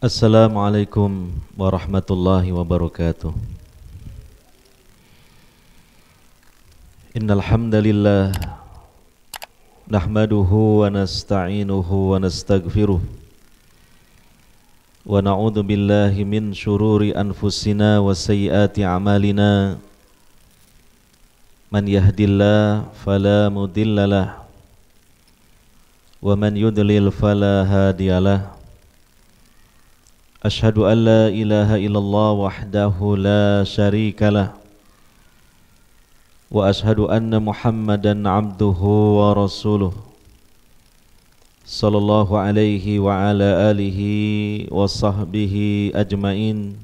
Assalamualaikum warahmatullahi wabarakatuh. Innal hamdalillah nahmaduhu wa nasta'inuhu wa nastaghfiruh wa na'udzu billahi min shururi anfusina wa sayyiati a'malina. Man yahdillahu fala mudhillalah wa man yudlil fala hadiyalah. Ashhadu an la ilaha illallah wahdahu la syarika lah wa ashhadu anna Muhammadan abduhu wa rasuluh sallallahu alaihi wa ala alihi wa sahbihi ajmain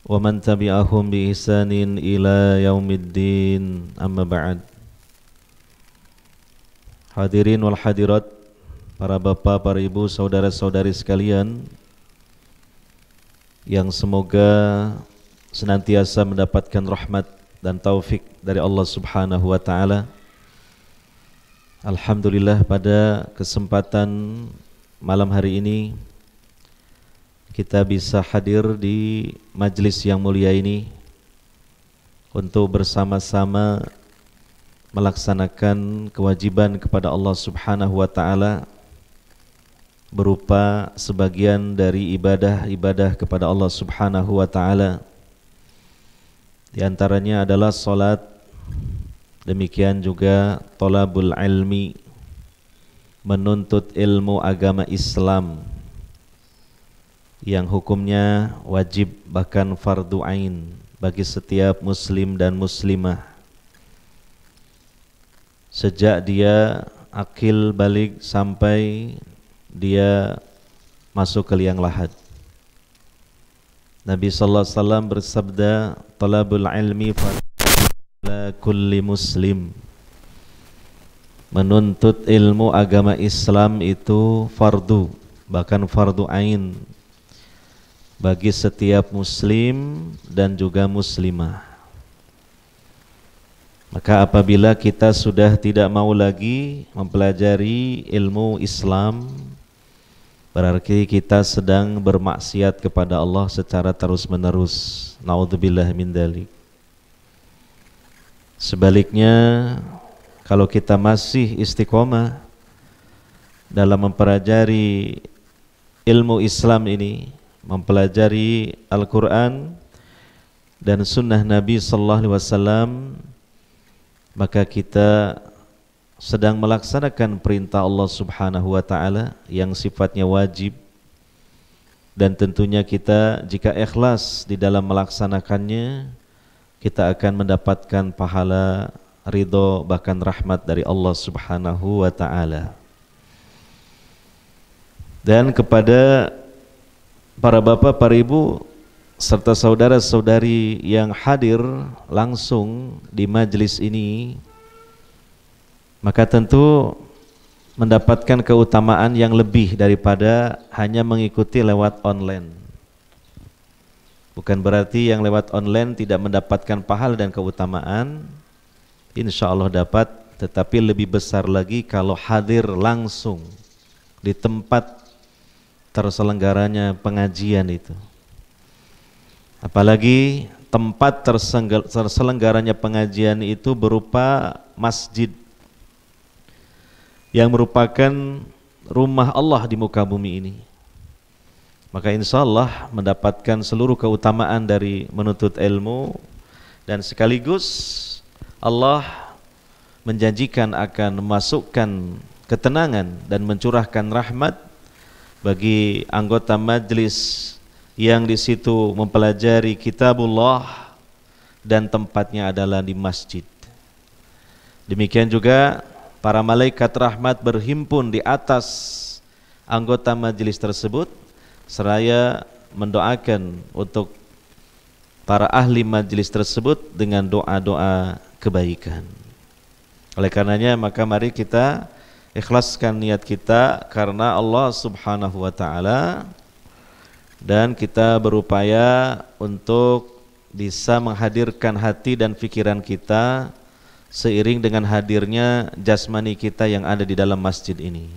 wa man tabi'ahum bi ihsanin ila yaumiddin, amma ba'd. Hadirin wal hadirat, para bapak, para ibu, saudara-saudari sekalian yang semoga senantiasa mendapatkan rahmat dan taufik dari Allah Subhanahu wa taala. Alhamdulillah, pada kesempatan malam hari ini kita bisa hadir di majlis yang mulia ini untuk bersama-sama melaksanakan kewajiban kepada Allah Subhanahu wa taala berupa sebagian dari ibadah-ibadah kepada Allah Subhanahu wa taala. Di antaranya adalah salat, demikian juga thalabul ilmi, menuntut ilmu agama Islam yang hukumnya wajib bahkan fardu ain bagi setiap muslim dan muslimah sejak dia akil balik sampai dia masuk ke liang lahat. Nabi sallallahu alaihi wasallam bersabda, talabul ilmi fardu kulli muslim. Menuntut ilmu agama Islam itu fardu, bahkan fardu ain bagi setiap muslim dan juga muslimah. Maka apabila kita sudah tidak mau lagi mempelajari ilmu Islam, berarti kita sedang bermaksiat kepada Allah secara terus-menerus. Naudzubillah min dzalik. Sebaliknya, kalau kita masih istiqomah dalam mempelajari ilmu Islam ini, mempelajari Al-Quran dan Sunnah Nabi sallallahu alaihi wasallam, maka kita sedang melaksanakan perintah Allah Subhanahu wa taala yang sifatnya wajib, dan tentunya kita jika ikhlas di dalam melaksanakannya, kita akan mendapatkan pahala, ridho, bahkan rahmat dari Allah Subhanahu wa taala. Dan kepada para bapak, para ibu serta saudara-saudari yang hadir langsung di majelis ini, maka tentu mendapatkan keutamaan yang lebih daripada hanya mengikuti lewat online. Bukan berarti yang lewat online tidak mendapatkan pahala dan keutamaan, insya Allah dapat, tetapi lebih besar lagi kalau hadir langsung di tempat terselenggaranya pengajian itu. Apalagi tempat terselenggaranya pengajian itu berupa masjid yang merupakan rumah Allah di muka bumi ini. Maka insya Allah mendapatkan seluruh keutamaan dari menuntut ilmu, dan sekaligus Allah menjanjikan akan memasukkan ketenangan dan mencurahkan rahmat bagi anggota majlis yang di situ mempelajari kitabullah dan tempatnya adalah di masjid. Demikian juga para malaikat rahmat berhimpun di atas anggota majelis tersebut seraya mendoakan untuk para ahli majelis tersebut dengan doa-doa kebaikan. Oleh karenanya maka mari kita ikhlaskan niat kita karena Allah Subhanahu wa taala, dan kita berupaya untuk bisa menghadirkan hati dan pikiran kita seiring dengan hadirnya jasmani kita yang ada di dalam masjid ini.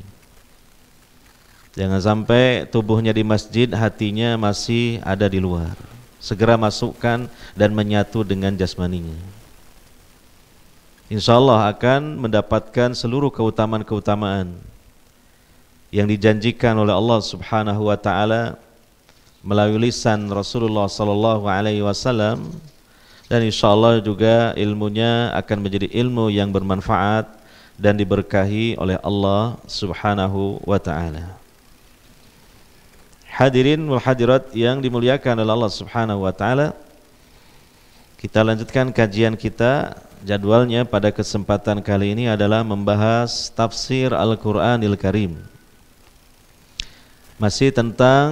Jangan sampai tubuhnya di masjid, hatinya masih ada di luar. Segera masukkan dan menyatu dengan jasmaninya. Insya Allah akan mendapatkan seluruh keutamaan-keutamaan yang dijanjikan oleh Allah Subhanahu wa taala melalui lisan Rasulullah sallallahu alaihi wasallam, dan insya Allah juga ilmunya akan menjadi ilmu yang bermanfaat dan diberkahi oleh Allah Subhanahu wa taala. Hadirin wal hadirat yang dimuliakan oleh Allah Subhanahu wa taala, kita lanjutkan kajian kita. Jadwalnya pada kesempatan kali ini adalah membahas tafsir Al-Qur'anil Karim. Masih tentang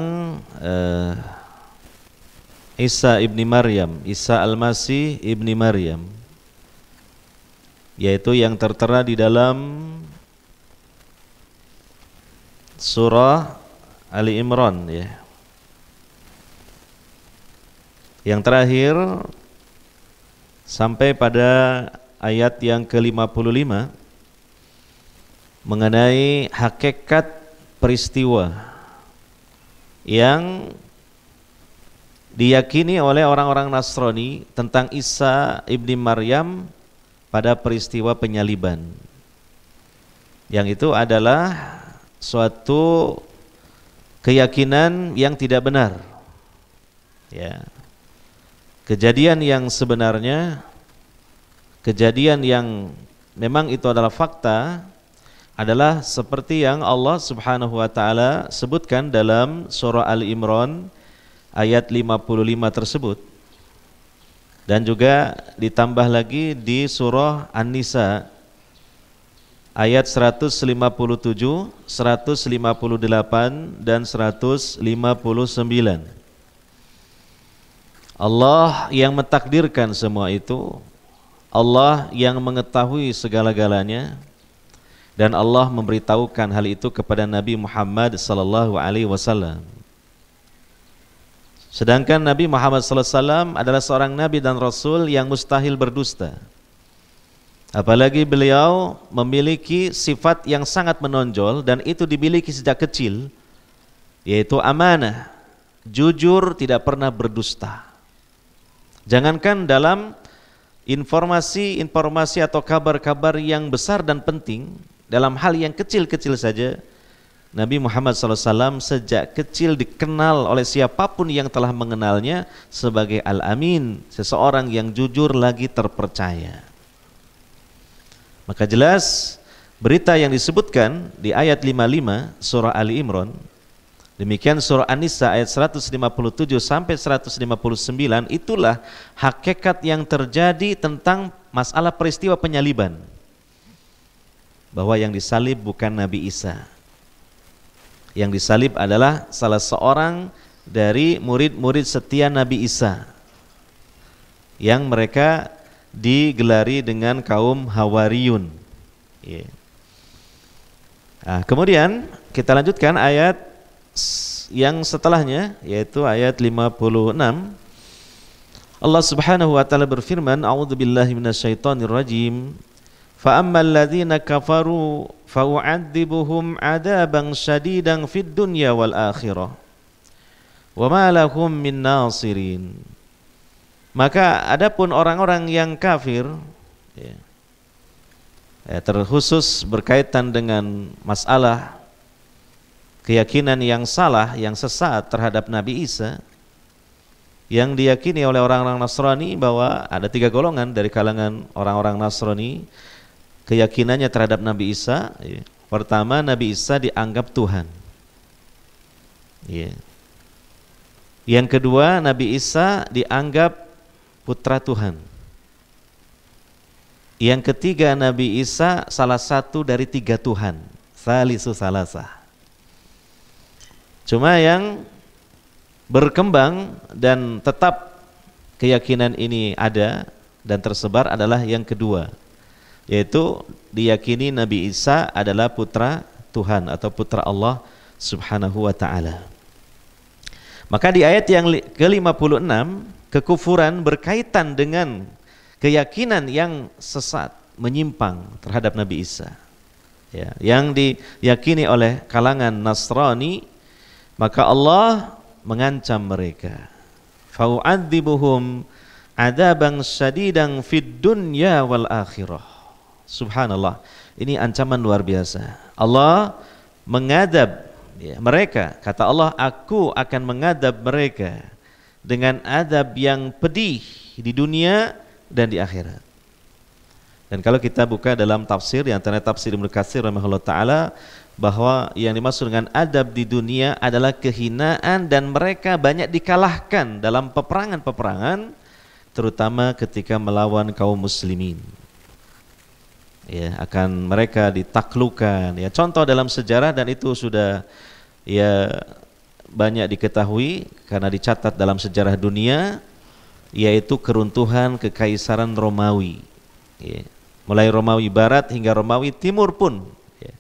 Isa ibni Maryam, Isa Al-Masih ibni Maryam, yaitu yang tertera di dalam surah Ali Imran, ya. Yang terakhir sampai pada ayat yang ke-55 mengenai hakikat peristiwa yang diyakini oleh orang-orang Nasrani tentang Isa ibni Maryam pada peristiwa penyaliban, yang itu adalah suatu keyakinan yang tidak benar, ya. Kejadian yang sebenarnya, kejadian yang memang itu adalah fakta, adalah seperti yang Allah Subhanahu wa taala sebutkan dalam surah Ali Imran ayat 55 tersebut, dan juga ditambah lagi di surah An-Nisa ayat 157, 158 dan 159. Allah yang mentakdirkan semua itu, Allah yang mengetahui segala-galanya, dan Allah memberitahukan hal itu kepada Nabi Muhammad sallallahu alaihi wasallam. Sedangkan Nabi Muhammad sallallahu alaihi wasallam adalah seorang nabi dan rasul yang mustahil berdusta. Apalagi beliau memiliki sifat yang sangat menonjol, dan itu dimiliki sejak kecil, yaitu amanah, jujur, tidak pernah berdusta. Jangankan dalam informasi atau kabar-kabar yang besar dan penting, dalam hal yang kecil-kecil saja, Nabi Muhammad SAW sejak kecil dikenal oleh siapapun yang telah mengenalnya sebagai Al-Amin, seseorang yang jujur lagi terpercaya. Maka jelas berita yang disebutkan di ayat 55 surah Ali Imran, demikian surah An-Nisa ayat 157 sampai 159, itulah hakikat yang terjadi tentang masalah peristiwa penyaliban. Bahwa yang disalib bukan Nabi Isa. Yang disalib adalah salah seorang dari murid-murid setia Nabi Isa, yang mereka digelari dengan kaum Hawariyun. Nah, kemudian kita lanjutkan ayat yang setelahnya, yaitu ayat 56. Allah Subhanahu wa taala berfirman, a'udzubillahi minasyaitonirrajim, fa ammal ladzina kafaru fa u'adzibuhum 'adaban syadidan fid dunya wal akhirah wa ma lahum min nasirin. Maka adapun orang-orang yang kafir, terkhusus berkaitan dengan masalah keyakinan yang salah, yang sesat terhadap Nabi Isa, yang diyakini oleh orang-orang Nasrani bahwa ada 3 golongan dari kalangan orang-orang Nasrani keyakinannya terhadap Nabi Isa. Pertama, Nabi Isa dianggap Tuhan. Yang kedua, Nabi Isa dianggap putra Tuhan. Yang ketiga, Nabi Isa salah satu dari 3 Tuhan, Salisu Salasah. Cuma yang berkembang dan tetap keyakinan ini ada dan tersebar adalah yang kedua, yaitu diyakini Nabi Isa adalah putra Tuhan atau putra Allah Subhanahu wa ta'ala. Maka di ayat yang ke-56, kekufuran berkaitan dengan keyakinan yang sesat, menyimpang terhadap Nabi Isa. ya, yang diyakini oleh kalangan Nasrani, maka Allah mengancam mereka. Fa'u'adzibuhum adaban syadidan fid dunya wal akhirah. Subhanallah, ini ancaman luar biasa. Allah mengadab mereka, kata Allah, aku akan mengadab mereka dengan adab yang pedih di dunia dan di akhirat. Dan kalau kita buka dalam tafsir, di antara tafsir Ibnu Katsir rahimahullah taala, bahwa yang dimaksud dengan adab di dunia adalah kehinaan dan mereka banyak dikalahkan dalam peperangan-peperangan, terutama ketika melawan kaum muslimin. Ya, akan mereka ditaklukkan. Ya, contoh dalam sejarah, dan itu sudah ya banyak diketahui karena dicatat dalam sejarah dunia, yaitu keruntuhan kekaisaran Romawi. Ya, mulai Romawi Barat hingga Romawi Timur pun ya,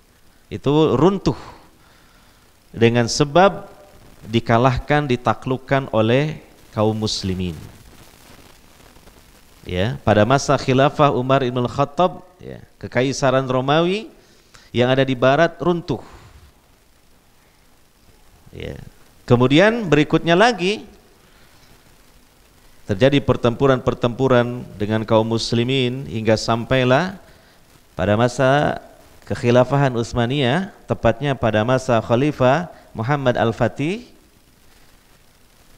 itu runtuh dengan sebab dikalahkan, ditaklukkan oleh kaum muslimin. Ya, pada masa khilafah Umar ibn Khattab, ya, kekaisaran Romawi yang ada di barat runtuh. Ya. Kemudian berikutnya lagi terjadi pertempuran-pertempuran dengan kaum muslimin hingga sampailah pada masa kekhilafahan Utsmaniyah, tepatnya pada masa Khalifah Muhammad Al-Fatih.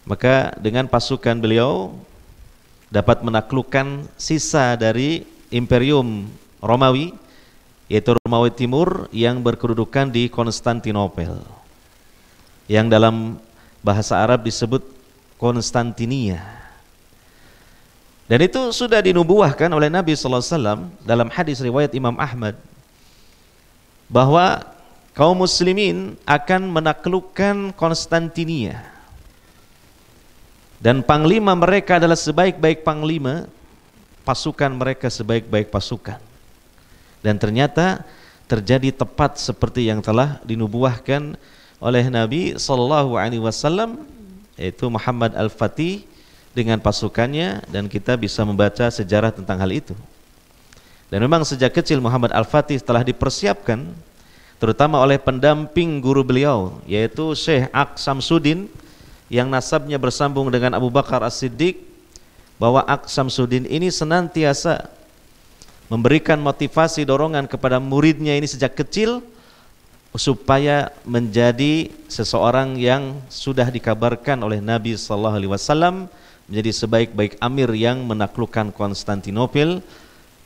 Maka dengan pasukan beliau dapat menaklukkan sisa dari Imperium Romawi, yaitu Romawi Timur yang berkedudukan di Konstantinopel, yang dalam bahasa Arab disebut Konstantinia. Dan itu sudah dinubuahkan oleh Nabi SAW dalam hadis riwayat Imam Ahmad, bahwa kaum muslimin akan menaklukkan Konstantinia, dan panglima mereka adalah sebaik-baik panglima, pasukan mereka sebaik-baik pasukan. Dan ternyata terjadi tepat seperti yang telah dinubuahkan oleh Nabi SAW, yaitu Muhammad Al-Fatih dengan pasukannya, dan kita bisa membaca sejarah tentang hal itu. Dan memang sejak kecil Muhammad Al-Fatih telah dipersiapkan, terutama oleh pendamping guru beliau, yaitu Syekh Aqs Samsuddin, yang nasabnya bersambung dengan Abu Bakar As-Siddiq, bahwa Aqs Samsuddin ini senantiasa memberikan motivasi, dorongan kepada muridnya ini sejak kecil supaya menjadi seseorang yang sudah dikabarkan oleh Nabi SAW menjadi sebaik-baik amir yang menaklukkan Konstantinopel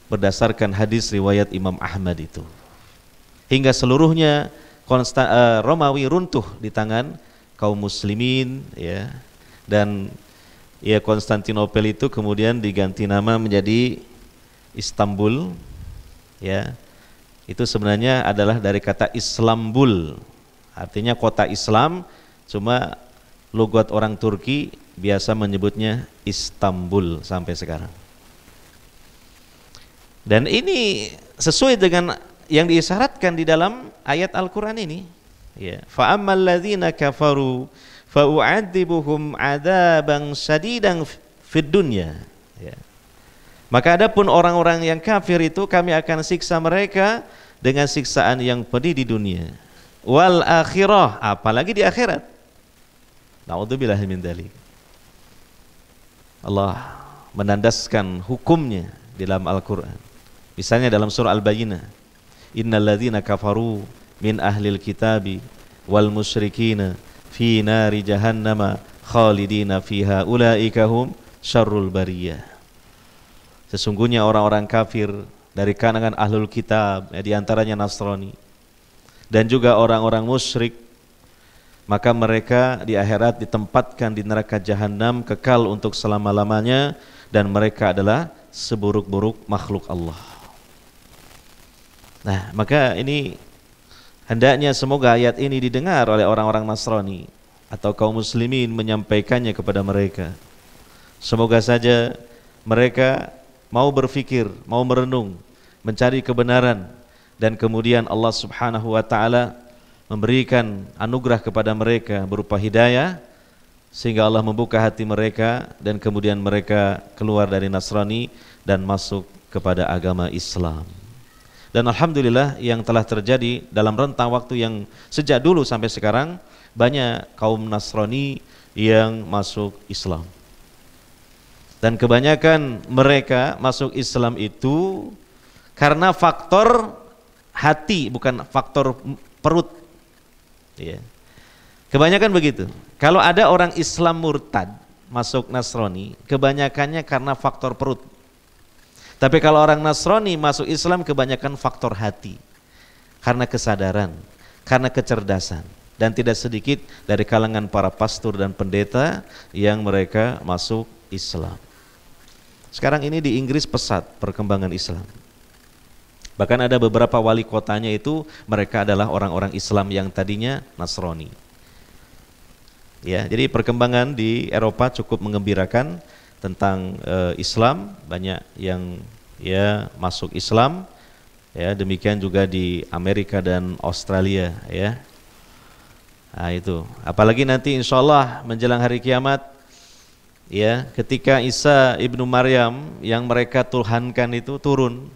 berdasarkan hadis riwayat Imam Ahmad itu. Hingga seluruhnya Romawi runtuh di tangan kaum muslimin, ya. Dan ya, Konstantinopel itu kemudian diganti nama menjadi Istanbul, ya. Itu sebenarnya adalah dari kata Islambul, artinya kota Islam, cuma logat orang Turki biasa menyebutnya Istanbul sampai sekarang. Dan ini sesuai dengan yang diisyaratkan di dalam ayat Al-Quran ini. Ya, fa ammal ladzina kafaru fa u'adzibuhum 'adzaban shadidan fid dunya. Ya. Maka adapun orang-orang yang kafir itu kami akan siksa mereka dengan siksaan yang pedih di dunia. Wal akhirah, apalagi di akhirat. Na'udzubillahi min dzalik. Allah menandaskan hukumnya di dalam Al-Qur'an. Misalnya dalam surah Al-Bayyinah, innal ladzina kafaru min ahlil kitabi wal musyrikina fi nari jahannama khalidina fiha ulaika hum syarrul bariyah. Sesungguhnya orang-orang kafir dari kalangan ahlul kitab, ya, diantaranya Nasrani, dan juga orang-orang musyrik, maka mereka di akhirat ditempatkan di neraka jahanam kekal untuk selama-lamanya, dan mereka adalah seburuk-buruk makhluk Allah. Nah, maka ini hendaknya semoga ayat ini didengar oleh orang-orang Nasrani atau kaum muslimin, menyampaikannya kepada mereka. Semoga saja mereka mau berfikir, mau merenung, mencari kebenaran, dan kemudian Allah Subhanahu wa taala memberikan anugerah kepada mereka berupa hidayah, sehingga Allah membuka hati mereka dan kemudian mereka keluar dari Nasrani dan masuk kepada agama Islam. Dan alhamdulillah yang telah terjadi dalam rentang waktu yang sejak dulu sampai sekarang, banyak kaum Nasrani yang masuk Islam. Dan kebanyakan mereka masuk Islam itu karena faktor hati, bukan faktor perut. Ya. Kebanyakan begitu. Kalau ada orang Islam murtad masuk Nasrani, kebanyakannya karena faktor perut. Tapi kalau orang Nasrani masuk Islam, kebanyakan faktor hati, karena kesadaran, karena kecerdasan. Dan tidak sedikit dari kalangan para pastor dan pendeta yang mereka masuk Islam. Sekarang ini di Inggris pesat perkembangan Islam. Bahkan ada beberapa wali kotanya itu mereka adalah orang-orang Islam yang tadinya Nasrani. Ya, jadi perkembangan di Eropa cukup mengembirakan tentang Islam, banyak yang ya masuk Islam. Ya, demikian juga di Amerika dan Australia, ya. Nah, itu. Apalagi nanti insyaallah menjelang hari kiamat, ya, ketika Isa ibnu Maryam yang mereka tuhankan itu turun,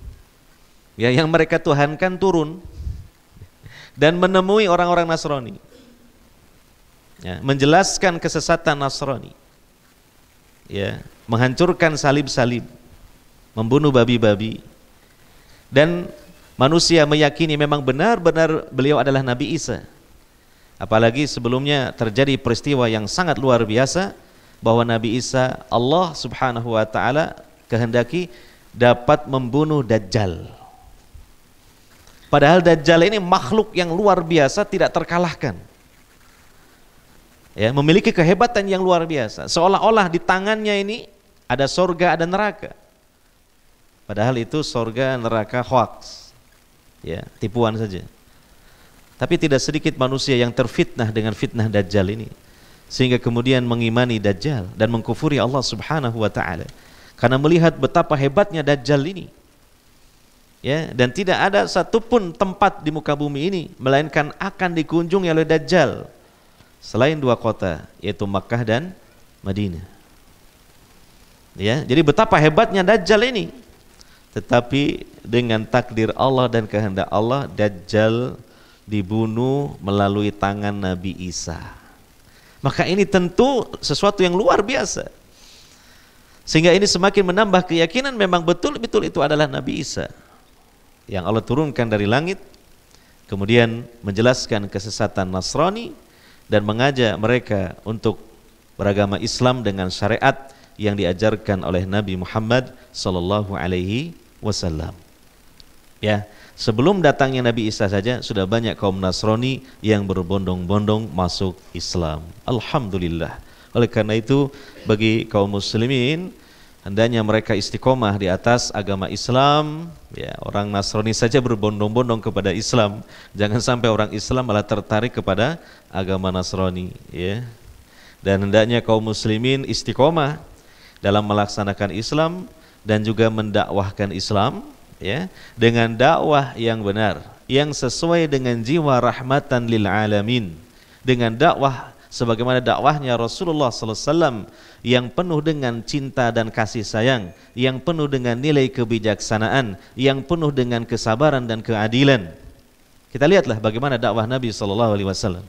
ya, yang mereka tuhankan turun dan menemui orang-orang Nasrani, ya, menjelaskan kesesatan Nasrani, ya, menghancurkan salib-salib, membunuh babi-babi, dan manusia meyakini memang benar-benar beliau adalah Nabi Isa. Apalagi sebelumnya terjadi peristiwa yang sangat luar biasa bahwa Nabi Isa Allah Subhanahu wa taala kehendaki dapat membunuh Dajjal. Padahal Dajjal ini makhluk yang luar biasa, tidak terkalahkan. Ya, memiliki kehebatan yang luar biasa. Seolah-olah di tangannya ini ada sorga, ada neraka. Padahal itu sorga, neraka hoax. Ya, tipuan saja. Tapi tidak sedikit manusia yang terfitnah dengan fitnah Dajjal ini, sehingga kemudian mengimani Dajjal dan mengkufuri Allah Subhanahu wa taala karena melihat betapa hebatnya Dajjal ini. Ya, dan tidak ada satupun tempat di muka bumi ini melainkan akan dikunjungi oleh Dajjal selain dua kota, yaitu Makkah dan Madinah. Ya, jadi betapa hebatnya Dajjal ini. Tetapi dengan takdir Allah dan kehendak Allah, Dajjal dibunuh melalui tangan Nabi Isa. Maka ini tentu sesuatu yang luar biasa, sehingga ini semakin menambah keyakinan memang betul-betul itu adalah Nabi Isa yang Allah turunkan dari langit, kemudian menjelaskan kesesatan Nasrani dan mengajak mereka untuk beragama Islam dengan syariat yang diajarkan oleh Nabi Muhammad sallallahu alaihi wasallam. Ya, sebelum datangnya Nabi Isa saja sudah banyak kaum Nasrani yang berbondong-bondong masuk Islam. Alhamdulillah. Oleh karena itu bagi kaum muslimin hendaknya mereka istiqomah di atas agama Islam. Ya, orang Nasrani saja berbondong-bondong kepada Islam. Jangan sampai orang Islam malah tertarik kepada agama Nasrani, ya. Dan hendaknya kaum muslimin istiqomah dalam melaksanakan Islam dan juga mendakwahkan Islam, ya, dengan dakwah yang benar, yang sesuai dengan jiwa rahmatan lil alamin, dengan dakwah sebagaimana dakwahnya Rasulullah sallallahu alaihi wasallam yang penuh dengan cinta dan kasih sayang, yang penuh dengan nilai kebijaksanaan, yang penuh dengan kesabaran dan keadilan. Kita lihatlah bagaimana dakwah Nabi sallallahu alaihi wasallam.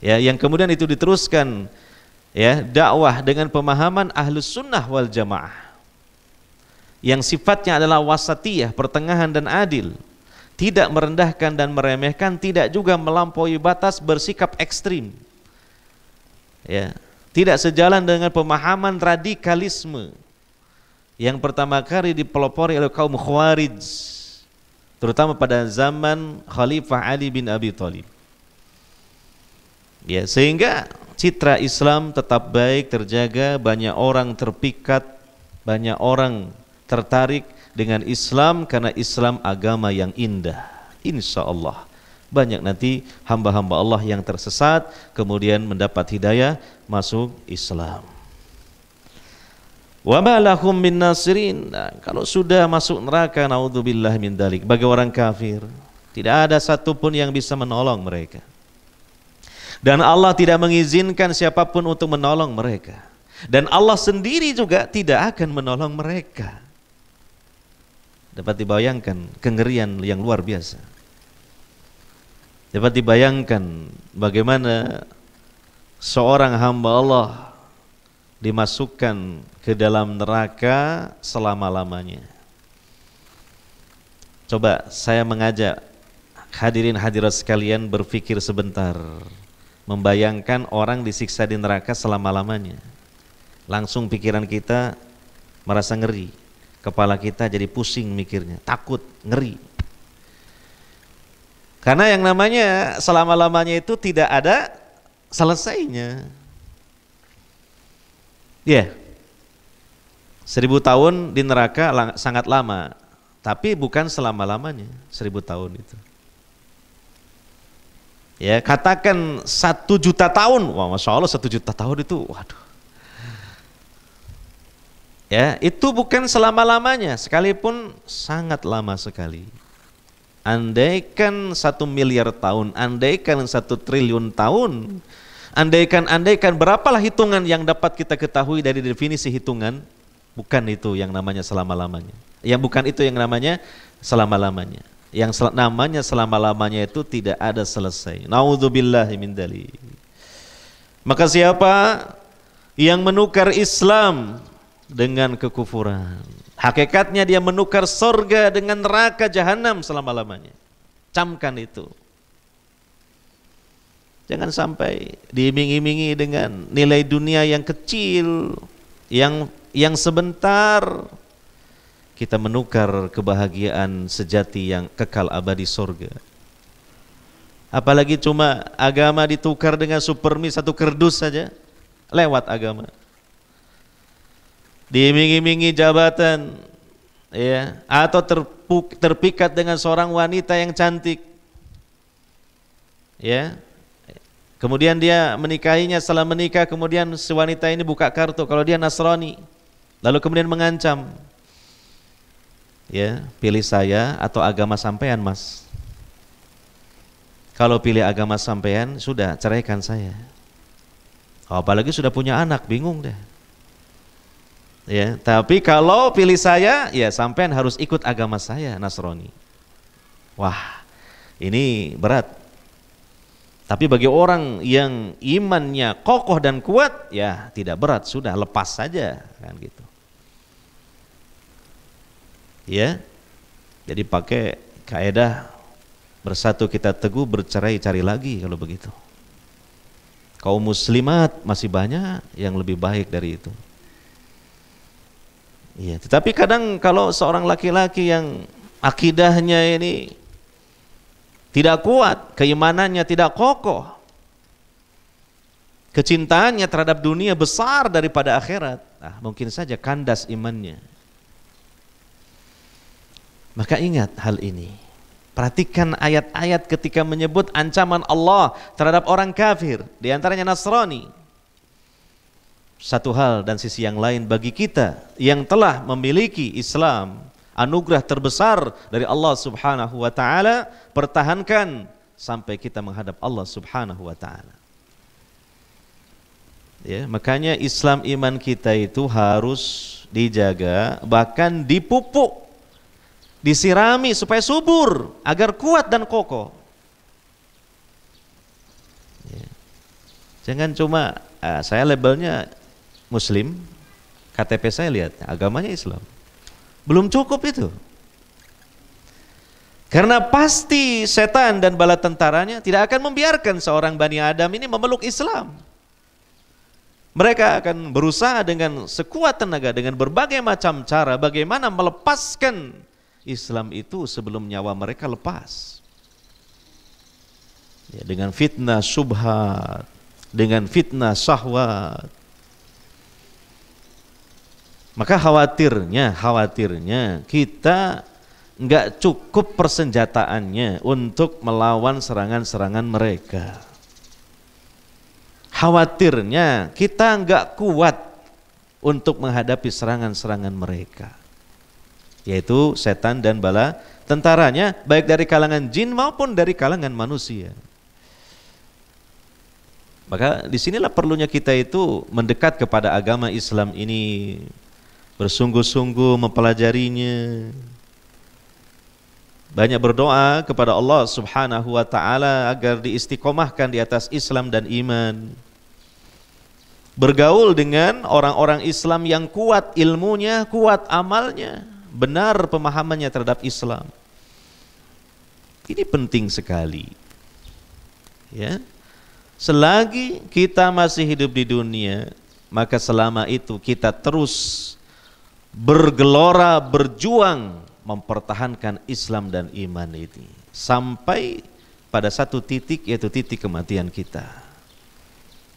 Ya, yang kemudian itu diteruskan, ya, dakwah dengan pemahaman Ahlus Sunnah wal Jamaah yang sifatnya adalah wasatiyah, pertengahan dan adil, tidak merendahkan dan meremehkan, tidak juga melampaui batas bersikap ekstrim, ya, tidak sejalan dengan pemahaman radikalisme yang pertama kali dipelopori oleh kaum Khawarij, terutama pada zaman Khalifah Ali bin Abi Thalib. Ya, sehingga citra Islam tetap baik, terjaga, banyak orang terpikat, banyak orang tertarik dengan Islam karena Islam agama yang indah. Insya Allah banyak nanti hamba-hamba Allah yang tersesat kemudian mendapat hidayah masuk Islam. Wa ma lahum min nasirin. Nah, kalau sudah masuk neraka, naudzubillah min dzalik, bagi orang kafir tidak ada satupun yang bisa menolong mereka. Dan Allah tidak mengizinkan siapapun untuk menolong mereka. Dan Allah sendiri juga tidak akan menolong mereka. Dapat dibayangkan kengerian yang luar biasa. Dapat dibayangkan bagaimana seorang hamba Allah dimasukkan ke dalam neraka selama-lamanya. Coba saya mengajak hadirin hadirat sekalian berpikir sebentar, membayangkan orang disiksa di neraka selama-lamanya. Langsung pikiran kita merasa ngeri, kepala kita jadi pusing mikirnya, takut, ngeri. Karena yang namanya selama-lamanya itu tidak ada selesainya. Ya, 1000 tahun di neraka sangat lama, tapi bukan selama-lamanya 1000 tahun itu. Ya, katakan 1 juta tahun, wah Masya Allah 1 juta tahun itu, waduh. Ya, itu bukan selama-lamanya, sekalipun sangat lama sekali. Andaikan 1 miliar tahun, andaikan 1 triliun tahun, andaikan berapalah hitungan yang dapat kita ketahui dari definisi hitungan, bukan itu yang namanya selama-lamanya. Yang bukan itu yang namanya selama-lamanya. Yang namanya selama-lamanya itu tidak ada selesai. Naudzubillahi min dzalik. Maka siapa yang menukar Islam dengan kekufuran, hakikatnya dia menukar surga dengan neraka jahanam selama-lamanya. Camkan itu. Jangan sampai diiming-imingi dengan nilai dunia yang kecil, yang sebentar, kita menukar kebahagiaan sejati yang kekal abadi surga. Apalagi cuma agama ditukar dengan supermi 1 kerdus saja, lewat agama. Diiming-imingi jabatan, ya, atau terpikat dengan seorang wanita yang cantik, ya. Kemudian dia menikahinya, setelah menikah kemudian si wanita ini buka kartu kalau dia Nasrani, lalu kemudian mengancam, ya, pilih saya atau agama sampean mas. Kalau pilih agama sampean, sudah ceraikan saya. Apalagi sudah punya anak, bingung deh. Ya, tapi kalau pilih saya, ya sampean harus ikut agama saya, Nasrani. Wah, ini berat. Tapi bagi orang yang imannya kokoh dan kuat, ya tidak berat, sudah lepas saja, kan gitu. Ya, jadi pakai kaidah bersatu kita teguh, bercerai cari lagi kalau begitu. Kaum muslimat masih banyak yang lebih baik dari itu. Iya, tetapi kadang kalau seorang laki-laki yang akidahnya ini tidak kuat, keimanannya tidak kokoh, kecintaannya terhadap dunia besar daripada akhirat, mungkin saja kandas imannya. Maka ingat hal ini. Perhatikan ayat-ayat ketika menyebut ancaman Allah terhadap orang kafir, di antaranya Nasrani. Satu hal dan sisi yang lain bagi kita yang telah memiliki Islam, anugerah terbesar dari Allah Subhanahu wa taala, pertahankan sampai kita menghadap Allah Subhanahu wa taala. Ya, makanya Islam iman kita itu harus dijaga, bahkan dipupuk, disirami supaya subur agar kuat dan kokoh. Ya. Jangan cuma saya labelnya Muslim, KTP saya lihat agamanya Islam. Belum cukup itu. Karena pasti setan dan bala tentaranya tidak akan membiarkan seorang Bani Adam ini memeluk Islam. Mereka akan berusaha dengan sekuat tenaga, dengan berbagai macam cara bagaimana melepaskan Islam itu sebelum nyawa mereka lepas. Ya, dengan fitnah syubhat, dengan fitnah syahwat. Maka khawatirnya kita enggak cukup persenjataannya untuk melawan serangan-serangan mereka. Khawatirnya kita enggak kuat untuk menghadapi serangan-serangan mereka, yaitu setan dan bala tentaranya, baik dari kalangan jin maupun dari kalangan manusia. Maka disinilah perlunya kita itu mendekat kepada agama Islam ini, bersungguh-sungguh mempelajarinya, banyak berdoa kepada Allah Subhanahu wa taala agar diistiqomahkan di atas Islam dan iman. Bergaul dengan orang-orang Islam yang kuat ilmunya, kuat amalnya, benar pemahamannya terhadap Islam. Ini penting sekali. Ya. Selagi kita masih hidup di dunia, maka selama itu kita terus bergelora, berjuang mempertahankan Islam dan iman ini sampai pada satu titik, yaitu titik kematian kita.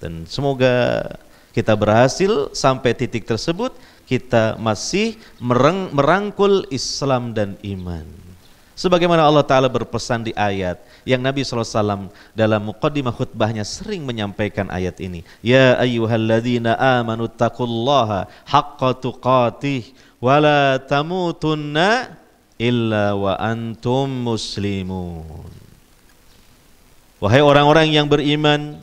Dan semoga kita berhasil sampai titik tersebut, kita masih merangkul Islam dan iman. Sebagaimana Allah Ta'ala berpesan di ayat yang Nabi SAW dalam muqaddimah khutbahnya sering menyampaikan ayat ini. Ya ayyuhalladzina amanu taqullaha haqqa tuqatih wa la tamutunna illa wa antum muslimun. Wahai orang-orang yang beriman,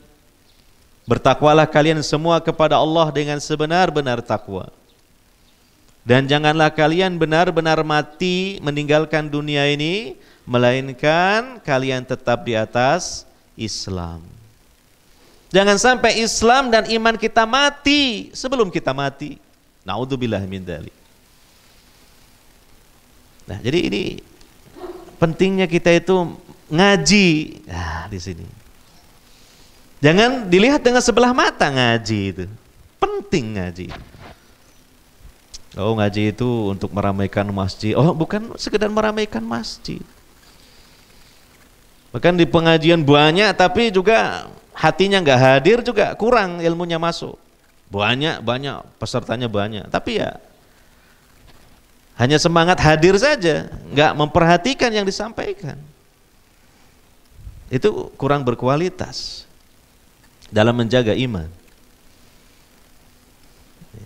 bertakwalah kalian semua kepada Allah dengan sebenar-benar takwa. Dan janganlah kalian benar-benar mati meninggalkan dunia ini, melainkan kalian tetap di atas Islam. Jangan sampai Islam dan iman kita mati sebelum kita mati. Na'udzubillah min dzalik. Nah, jadi ini pentingnya kita itu ngaji. Nah, di sini. Jangan dilihat dengan sebelah mata ngaji itu. Penting ngaji. Oh, ngaji itu untuk meramaikan masjid. Oh, bukan sekedar meramaikan masjid. Bahkan di pengajian banyak, tapi juga hatinya nggak hadir, juga kurang ilmunya masuk. Banyak pesertanya banyak, tapi ya hanya semangat hadir saja, nggak memperhatikan yang disampaikan. Itu kurang berkualitas dalam menjaga iman.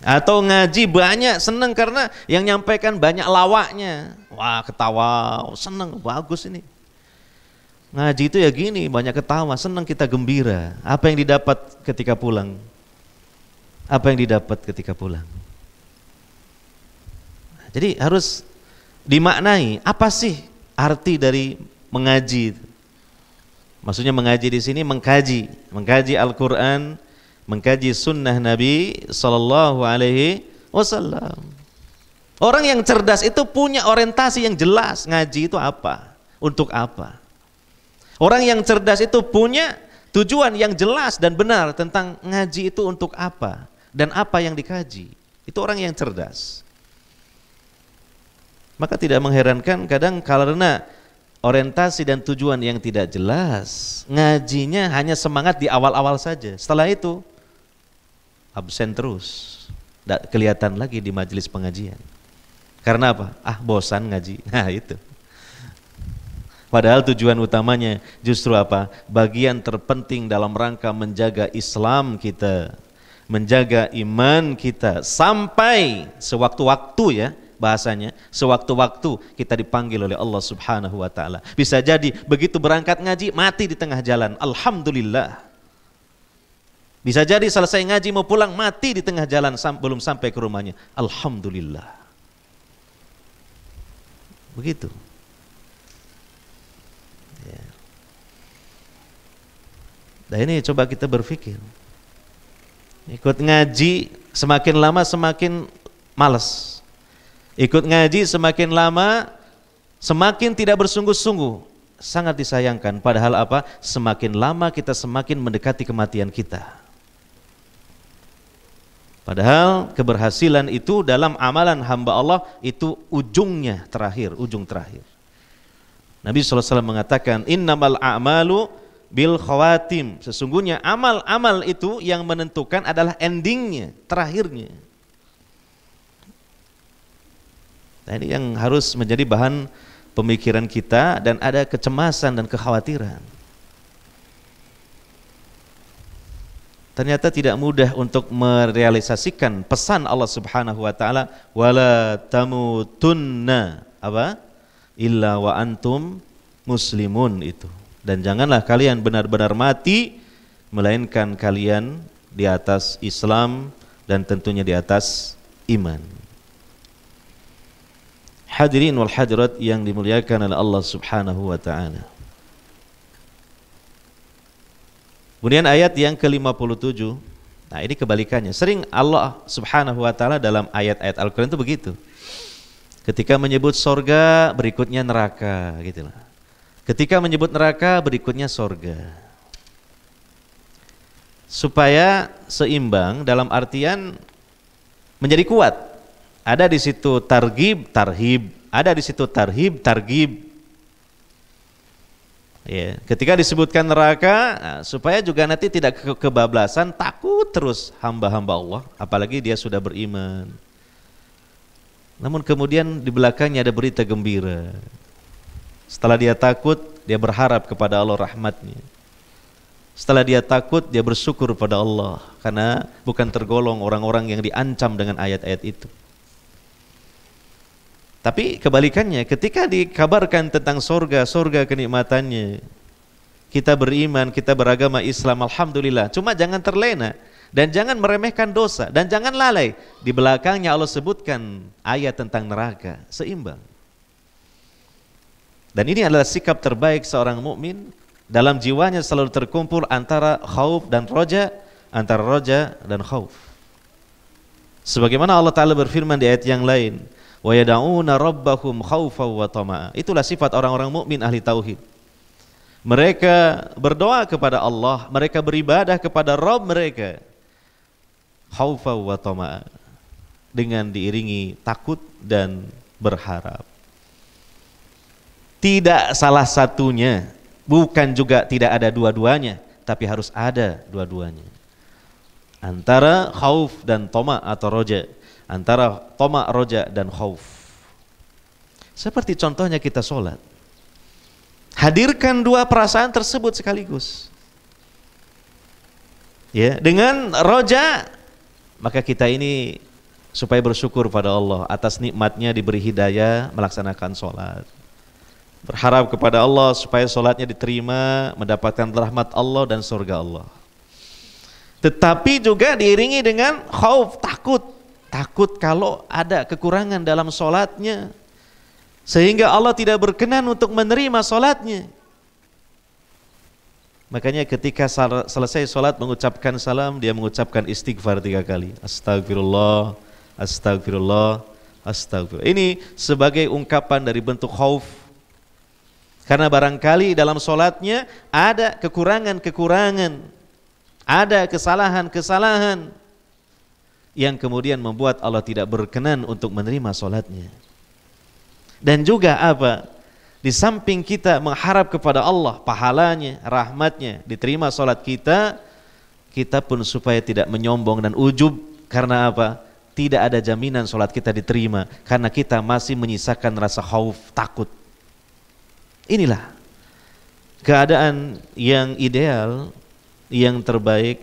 Atau ngaji banyak, seneng karena yang nyampaikan banyak lawaknya. Wah, ketawa, seneng, bagus ini. Ngaji itu ya gini, banyak ketawa, seneng, kita gembira. Apa yang didapat ketika pulang? Apa yang didapat ketika pulang? Jadi harus dimaknai, apa sih arti dari mengaji? Maksudnya mengaji di sini mengkaji Al-Quran, mengkaji sunnah Nabi Sallallahu Alaihi Wasallam. Orang yang cerdas itu punya orientasi yang jelas, ngaji itu apa, untuk apa. Orang yang cerdas itu punya tujuan yang jelas dan benar tentang ngaji itu untuk apa dan apa yang dikaji. Itu orang yang cerdas. Maka tidak mengherankan kadang karena orientasi dan tujuan yang tidak jelas, ngajinya hanya semangat di awal-awal saja. Setelah itu absen terus, tidak kelihatan lagi di majelis pengajian. Karena apa? Bosan ngaji. Nah itu. Padahal tujuan utamanya justru apa? Bagian terpenting dalam rangka menjaga Islam kita, menjaga iman kita sampai sewaktu-waktu, ya bahasanya, sewaktu-waktu kita dipanggil oleh Allah Subhanahu wa taala. Bisa jadi begitu berangkat ngaji mati di tengah jalan. Alhamdulillah. Bisa jadi selesai ngaji mau pulang mati di tengah jalan belum sampai ke rumahnya. Alhamdulillah. Begitu. Ya. Nah ini coba kita berpikir. Ikut ngaji semakin lama semakin malas. Ikut ngaji semakin lama semakin tidak bersungguh-sungguh. Sangat disayangkan. Padahal apa? Semakin lama kita semakin mendekati kematian kita. Padahal keberhasilan itu dalam amalan hamba Allah itu ujungnya terakhir, ujung terakhir. Nabi SAW mengatakan, innamal a'malu bil khawatim. Sesungguhnya amal-amal itu yang menentukan adalah endingnya, terakhirnya. Nah ini yang harus menjadi bahan pemikiran kita dan ada kecemasan dan kekhawatiran. Ternyata tidak mudah untuk merealisasikan pesan Allah Subhanahu wa taala, wala tamutunna illa wa antum muslimun itu. Dan janganlah kalian benar-benar mati melainkan kalian di atas Islam dan tentunya di atas iman. Hadirin wal hadirat yang dimuliakan oleh Allah Subhanahu wa taala. Kemudian ayat yang ke-57. Nah, ini kebalikannya. Sering Allah Subhanahu wa taala dalam ayat-ayat Al-Qur'an itu begitu. Ketika menyebut sorga, berikutnya neraka, gitulah. Ketika menyebut neraka, berikutnya sorga. Supaya seimbang dalam artian menjadi kuat. Ada di situ targhib, tarhib, ada di situ tarhib, targhib. Ya, ketika disebutkan neraka, nah, supaya juga nanti tidak kebablasan, takut terus hamba-hamba Allah, apalagi dia sudah beriman. Namun kemudian di belakangnya ada berita gembira. Setelah dia takut, dia berharap kepada Allah rahmatnya. Setelah dia takut, dia bersyukur pada Allah, karena bukan tergolong orang-orang yang diancam dengan ayat-ayat itu. Tapi kebalikannya, ketika dikabarkan tentang surga, surga kenikmatannya, kita beriman, kita beragama Islam, alhamdulillah. Cuma jangan terlena dan jangan meremehkan dosa dan jangan lalai. Di belakangnya Allah sebutkan ayat tentang neraka, seimbang. Dan ini adalah sikap terbaik seorang mukmin. Dalam jiwanya selalu terkumpul antara khauf dan roja, antara roja dan khauf. Sebagaimana Allah Ta'ala berfirman di ayat yang lain, wa yad'una rabbahum khaufaw wa tama'a. Itulah sifat orang-orang mukmin ahli tauhid. Mereka berdoa kepada Allah, mereka beribadah kepada Rabb mereka, khaufaw wa tama'a, dengan diiringi takut dan berharap. Tidak salah satunya, bukan juga tidak ada dua-duanya, tapi harus ada dua-duanya. Antara khauf dan tama atau roja, antara tama, roja dan khauf. Seperti contohnya kita sholat, hadirkan dua perasaan tersebut sekaligus. Ya, dengan roja, maka kita ini supaya bersyukur pada Allah atas nikmatnya diberi hidayah melaksanakan sholat. Berharap kepada Allah supaya sholatnya diterima, mendapatkan rahmat Allah dan surga Allah. Tetapi juga diiringi dengan khauf, takut. Takut kalau ada kekurangan dalam sholatnya, sehingga Allah tidak berkenan untuk menerima sholatnya. Makanya ketika selesai sholat mengucapkan salam, dia mengucapkan istighfar 3 kali. Astagfirullah, astagfirullah, astagfirullah. Ini sebagai ungkapan dari bentuk khauf. Karena barangkali dalam sholatnya ada kekurangan-kekurangan, ada kesalahan-kesalahan yang kemudian membuat Allah tidak berkenan untuk menerima sholatnya. Dan juga apa? Di samping kita mengharap kepada Allah pahalanya, rahmatnya, diterima sholat kita, kita pun supaya tidak menyombong dan ujub. Karena apa? Tidak ada jaminan sholat kita diterima, karena kita masih menyisakan rasa khauf, takut. Inilah keadaan yang ideal, yang terbaik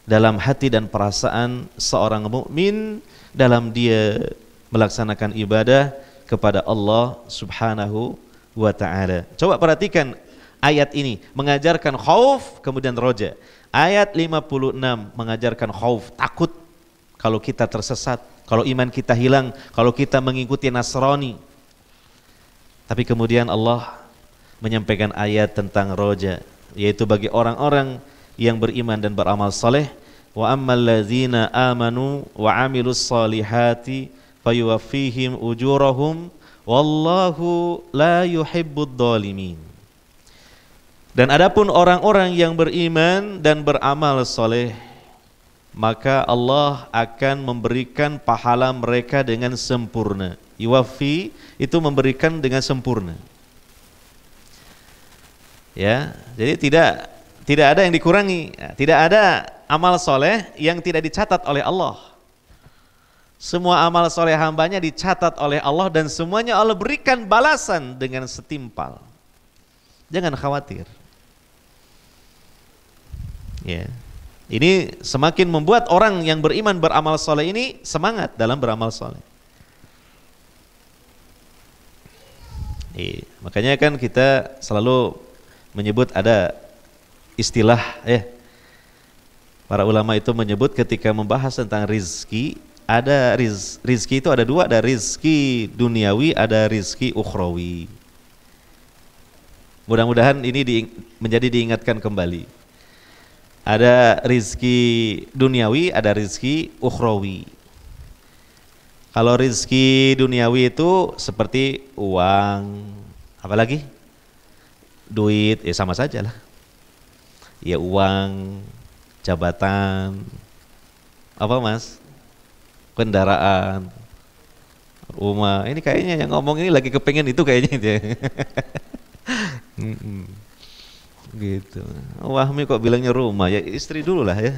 dalam hati dan perasaan seorang mukmin dalam dia melaksanakan ibadah kepada Allah Subhanahu wa ta'ala. Coba perhatikan ayat ini mengajarkan khauf kemudian roja. Ayat 56 mengajarkan khauf, takut kalau kita tersesat, kalau iman kita hilang, kalau kita mengikuti Nasrani. Tapi kemudian Allah menyampaikan ayat tentang roja, yaitu bagi orang-orang yang beriman dan beramal saleh. Wa ammal ladzina amanu wa amilus salihati fayuwaffihim ujurahum wallahu la yuhibbud dhalimin. Dan adapun orang-orang yang beriman dan beramal saleh, maka Allah akan memberikan pahala mereka dengan sempurna. Yuwaffi itu memberikan dengan sempurna. Ya, jadi tidak ada yang dikurangi, tidak ada amal soleh yang tidak dicatat oleh Allah. Semua amal soleh hambanya dicatat oleh Allah dan semuanya Allah berikan balasan dengan setimpal. Jangan khawatir. Ya, ini semakin membuat orang yang beriman beramal soleh ini semangat dalam beramal soleh. Makanya kan kita selalu menyebut ada istilah, para ulama itu menyebut ketika membahas tentang rizki, ada rizki itu ada dua, ada rizki duniawi, ada rizki ukhrawi. Mudah-mudahan ini menjadi diingatkan kembali. Ada rizki duniawi, ada rizki ukhrawi. Kalau rizki duniawi itu seperti uang, apalagi duit, ya sama saja lah. Ya uang, jabatan, apa mas? Kendaraan, rumah. Ini kayaknya yang ngomong ini lagi kepengen itu kayaknya dia. Gitu. Wahmi kok bilangnya rumah, ya istri dulu lah ya.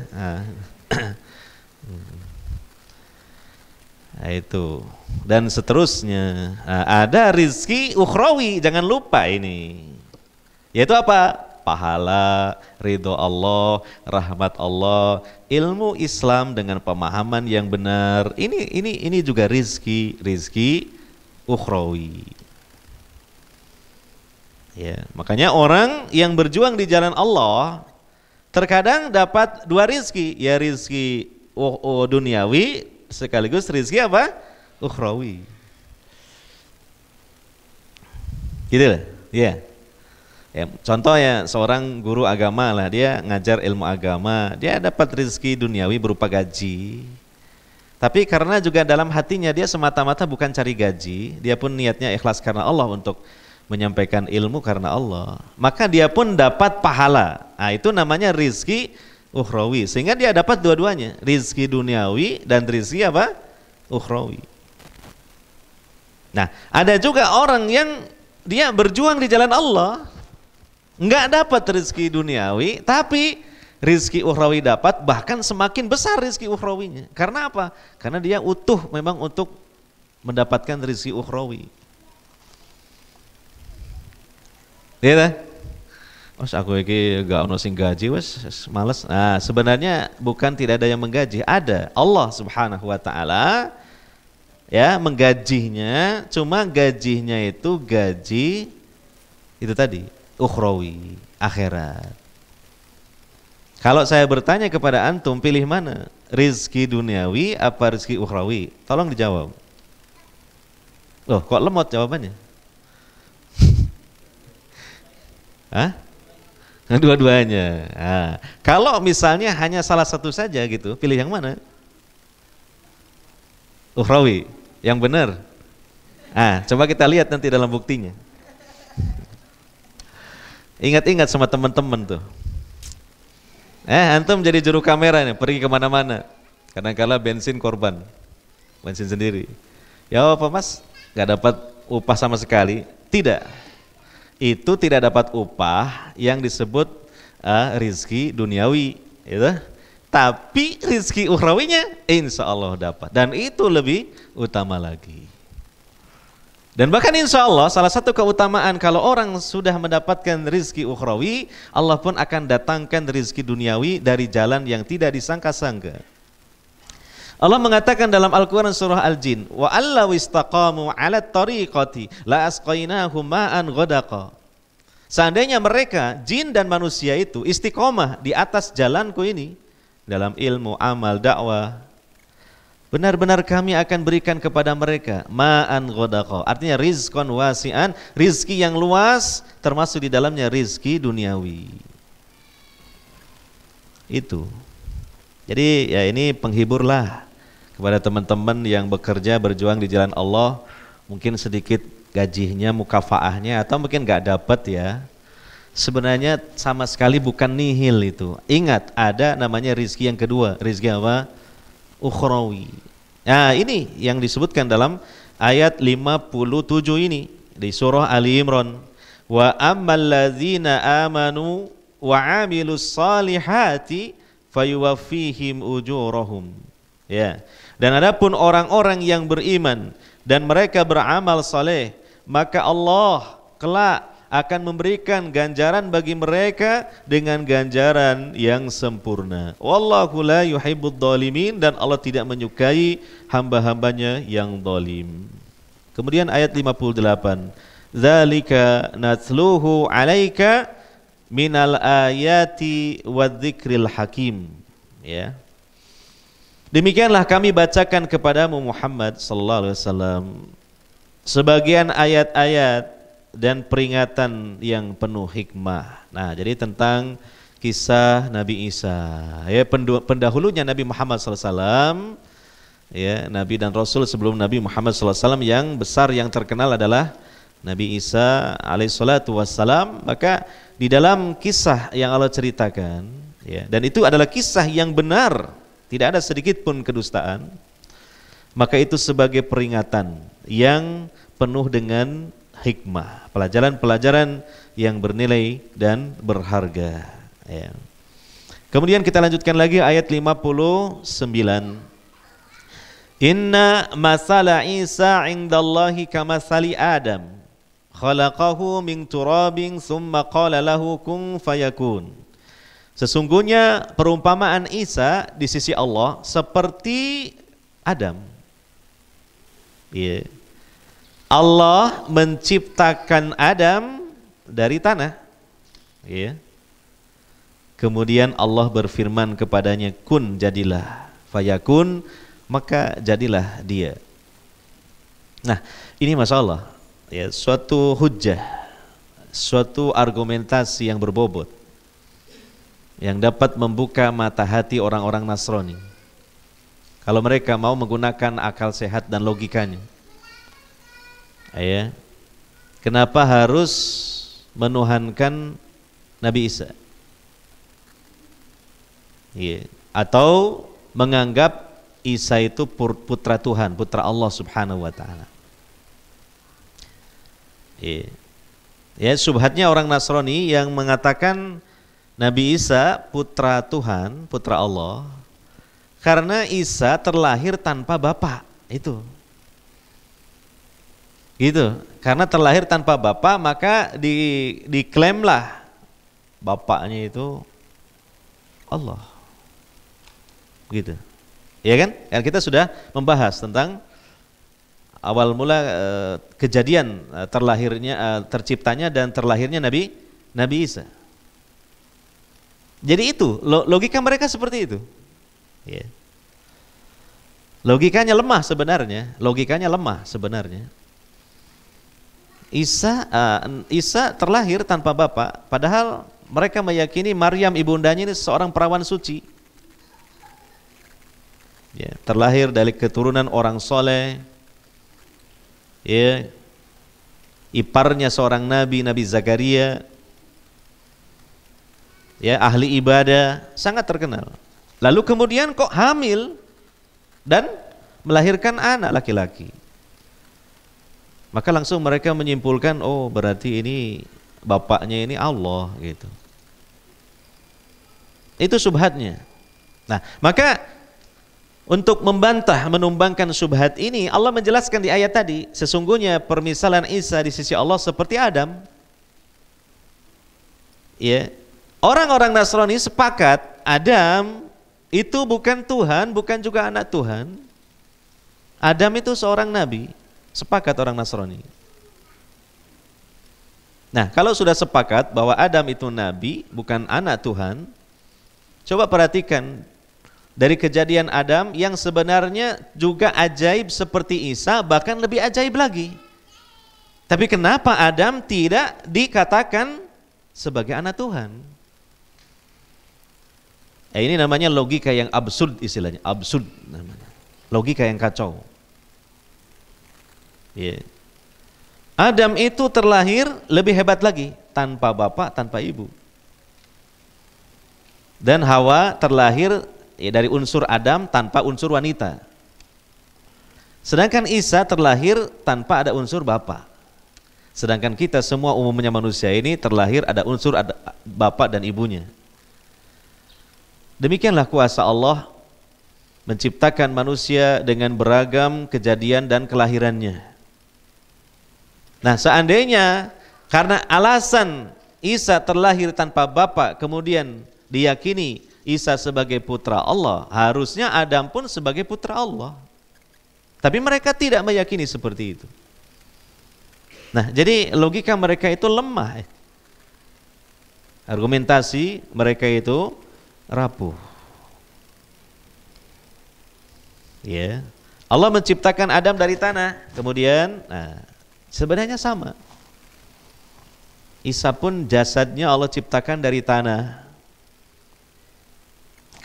Nah, itu dan seterusnya. Nah, ada rizki ukhrawi, jangan lupa ini. Yaitu apa? Pahala, ridho Allah, rahmat Allah, ilmu Islam dengan pemahaman yang benar. Ini juga rizki ukhrawi. Ya, makanya orang yang berjuang di jalan Allah terkadang dapat dua rizki, ya rizki duniawi sekaligus rizki apa? Ukhrawi. Gitu lah, ya. Ya, contohnya seorang guru agama lah, dia ngajar ilmu agama, dia dapat rezeki duniawi berupa gaji. Tapi karena juga dalam hatinya dia semata-mata bukan cari gaji, dia pun niatnya ikhlas karena Allah untuk menyampaikan ilmu karena Allah, maka dia pun dapat pahala. Nah, itu namanya rezeki ukhrawi, sehingga dia dapat dua-duanya, rezeki duniawi dan rezeki apa? Ukhrawi. Nah, ada juga orang yang dia berjuang di jalan Allah, enggak dapat rezeki duniawi, tapi rezeki ukhrawi dapat, bahkan semakin besar rezeki ukhrawinya. Karena apa? Karena dia utuh memang untuk mendapatkan rezeki ukhrawi. Iya tak? Mas aku iki gak ono sing gaji wes males. Nah, sebenarnya bukan tidak ada yang menggaji, ada. Allah Subhanahu wa taala ya menggajinya, cuma gajinya itu gaji itu tadi ukhrawi, akhirat. Kalau saya bertanya kepada antum, pilih mana? Rizki duniawi apa rizki ukhrawi? Tolong dijawab. Loh, kok lemot jawabannya? Hah? Dua-duanya. Nah, kalau misalnya hanya salah satu saja gitu, pilih yang mana? Ukhrawi, yang benar. Coba kita lihat nanti dalam buktinya. Ingat-ingat sama teman-teman tuh. Antum jadi juru kamera nih, pergi kemana-mana. Kadang-kala bensin korban, bensin sendiri. Ya apa mas? Gak dapat upah sama sekali? Tidak. Itu tidak dapat upah yang disebut rizki duniawi, gitu. Tapi rizki ukhrawinya insya Allah dapat. Dan itu lebih utama lagi. Dan bahkan insya Allah salah satu keutamaan kalau orang sudah mendapatkan rizki ukhrawi, Allah pun akan datangkan rizki duniawi dari jalan yang tidak disangka-sangka. Allah mengatakan dalam Al-Quran surah Al-Jin, wa allaw istaqamu ala tariqati la asqainahum ma'an ghadaqa. Seandainya mereka jin dan manusia itu istiqomah di atas jalanku ini dalam ilmu, amal, dakwah, benar-benar kami akan berikan kepada mereka ma'an ghadaqa, artinya rizqan wasi'an, rizki yang luas, termasuk di dalamnya rizki duniawi. Itu. Jadi ya ini penghiburlah kepada teman-teman yang bekerja berjuang di jalan Allah, mungkin sedikit gajinya, mukafaahnya atau mungkin nggak dapat ya. Sebenarnya sama sekali bukan nihil itu. Ingat, ada namanya rizki yang kedua, rizki apa? Ukhrawi. Nah, ini yang disebutkan dalam ayat 57 ini di surah Ali Imran. Wa ammal ladzina amanu wa 'amilus salihati fayuwaffihim ujurahum. Ya. Dan adapun orang-orang yang beriman dan mereka beramal saleh, maka Allah kelak akan memberikan ganjaran bagi mereka dengan ganjaran yang sempurna. Wallahu la yuhibbud dhalimin, dan Allah tidak menyukai hamba-hambanya yang zalim. Kemudian ayat 58. Dzalika natluhu 'alaika minal ayati wadzikril hakim. Ya. Demikianlah kami bacakan kepadamu Muhammad sallallahu alaihi wasallam sebagian ayat-ayat dan peringatan yang penuh hikmah. Nah, jadi tentang kisah Nabi Isa. Ya, pendahulunya Nabi Muhammad sallallahu alaihi wasallam, ya, nabi dan rasul sebelum Nabi Muhammad sallallahu alaihi wasallam yang besar yang terkenal adalah Nabi Isa alaihissalatu wassalam. Maka di dalam kisah yang Allah ceritakan, ya, dan itu adalah kisah yang benar, tidak ada sedikit pun kedustaan, maka itu sebagai peringatan yang penuh dengan hikmah, pelajaran-pelajaran yang bernilai dan berharga, ya. Kemudian kita lanjutkan lagi ayat 59. Inna masala Isa indallahi kamasali Adam khalaqahu min turabin summa qala lahu kun fayakun. Sesungguhnya perumpamaan Isa di sisi Allah seperti Adam. Ya. Allah menciptakan Adam dari tanah. Ya. Kemudian Allah berfirman kepadanya, kun, jadilah. Fayakun, maka jadilah dia. Nah, ini masalah, ya, suatu hujjah, suatu argumentasi yang berbobot yang dapat membuka mata hati orang-orang Nasrani kalau mereka mau menggunakan akal sehat dan logikanya. Ya, kenapa harus menuhankan Nabi Isa? Ya, atau menganggap Isa itu putra Tuhan, putra Allah Subhanahu wa taala. Ya, subhatnya orang Nasrani yang mengatakan Nabi Isa putra Tuhan, putra Allah, karena Isa terlahir tanpa bapak. Itu. Gitu. Karena terlahir tanpa bapak, maka diklaimlah bapaknya itu Allah. Gitu. Ya kan? Kan kita sudah membahas tentang awal mula kejadian terciptanya dan terlahirnya Nabi Isa. Jadi itu logika mereka seperti itu. Ya. Logikanya lemah sebenarnya. Isa terlahir tanpa bapak, padahal mereka meyakini Maryam ibundanya ini seorang perawan suci. Ya, terlahir dari keturunan orang soleh. Ya, iparnya seorang nabi Zakaria. Ya, ahli ibadah, sangat terkenal. Lalu kemudian kok hamil dan melahirkan anak laki-laki. Maka langsung mereka menyimpulkan, oh berarti ini bapaknya ini Allah, gitu. Itu subhatnya. Nah, maka untuk membantah, menumbangkan subhat ini, Allah menjelaskan di ayat tadi, sesungguhnya permisalan Isa di sisi Allah seperti Adam. Ya. Orang-orang Nasrani sepakat Adam itu bukan Tuhan, bukan juga anak Tuhan. Adam itu seorang nabi, sepakat orang Nasrani. Nah, kalau sudah sepakat bahwa Adam itu nabi, bukan anak Tuhan, coba perhatikan dari kejadian Adam yang sebenarnya juga ajaib seperti Isa, bahkan lebih ajaib lagi. Tapi kenapa Adam tidak dikatakan sebagai anak Tuhan? Ini namanya logika yang absurd, istilahnya absurd namanya. Logika yang kacau. Yeah. Adam itu terlahir lebih hebat lagi, tanpa bapak, tanpa ibu. Dan Hawa terlahir dari unsur Adam tanpa unsur wanita. Sedangkan Isa terlahir tanpa ada unsur bapak. Sedangkan kita semua umumnya manusia ini terlahir ada unsur bapak dan ibunya. Demikianlah kuasa Allah menciptakan manusia dengan beragam kejadian dan kelahirannya. Nah, seandainya karena alasan Isa terlahir tanpa bapak, kemudian diyakini Isa sebagai putra Allah, harusnya Adam pun sebagai putra Allah. Tapi mereka tidak meyakini seperti itu. Nah, jadi logika mereka itu lemah. Argumentasi mereka itu rapuh. Ya. Allah menciptakan Adam dari tanah, kemudian sebenarnya sama. Isa pun jasadnya Allah ciptakan dari tanah.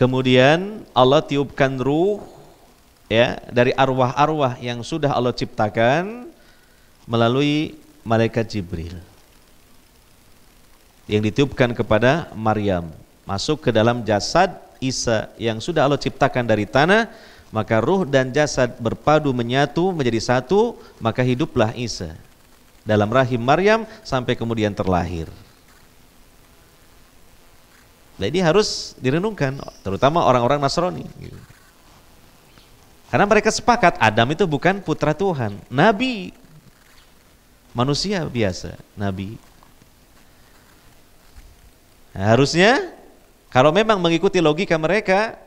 Kemudian Allah tiupkan ruh ya dari arwah-arwah yang sudah Allah ciptakan melalui malaikat Jibril. Yang ditiupkan kepada Maryam, masuk ke dalam jasad Isa yang sudah Allah ciptakan dari tanah, maka ruh dan jasad berpadu menyatu menjadi satu, maka hiduplah Isa dalam rahim Maryam sampai kemudian terlahir. Jadi harus direnungkan, terutama orang-orang Nasrani. Karena mereka sepakat Adam itu bukan putra Tuhan, nabi, manusia biasa, nabi. Nah, harusnya kalau memang mengikuti logika mereka,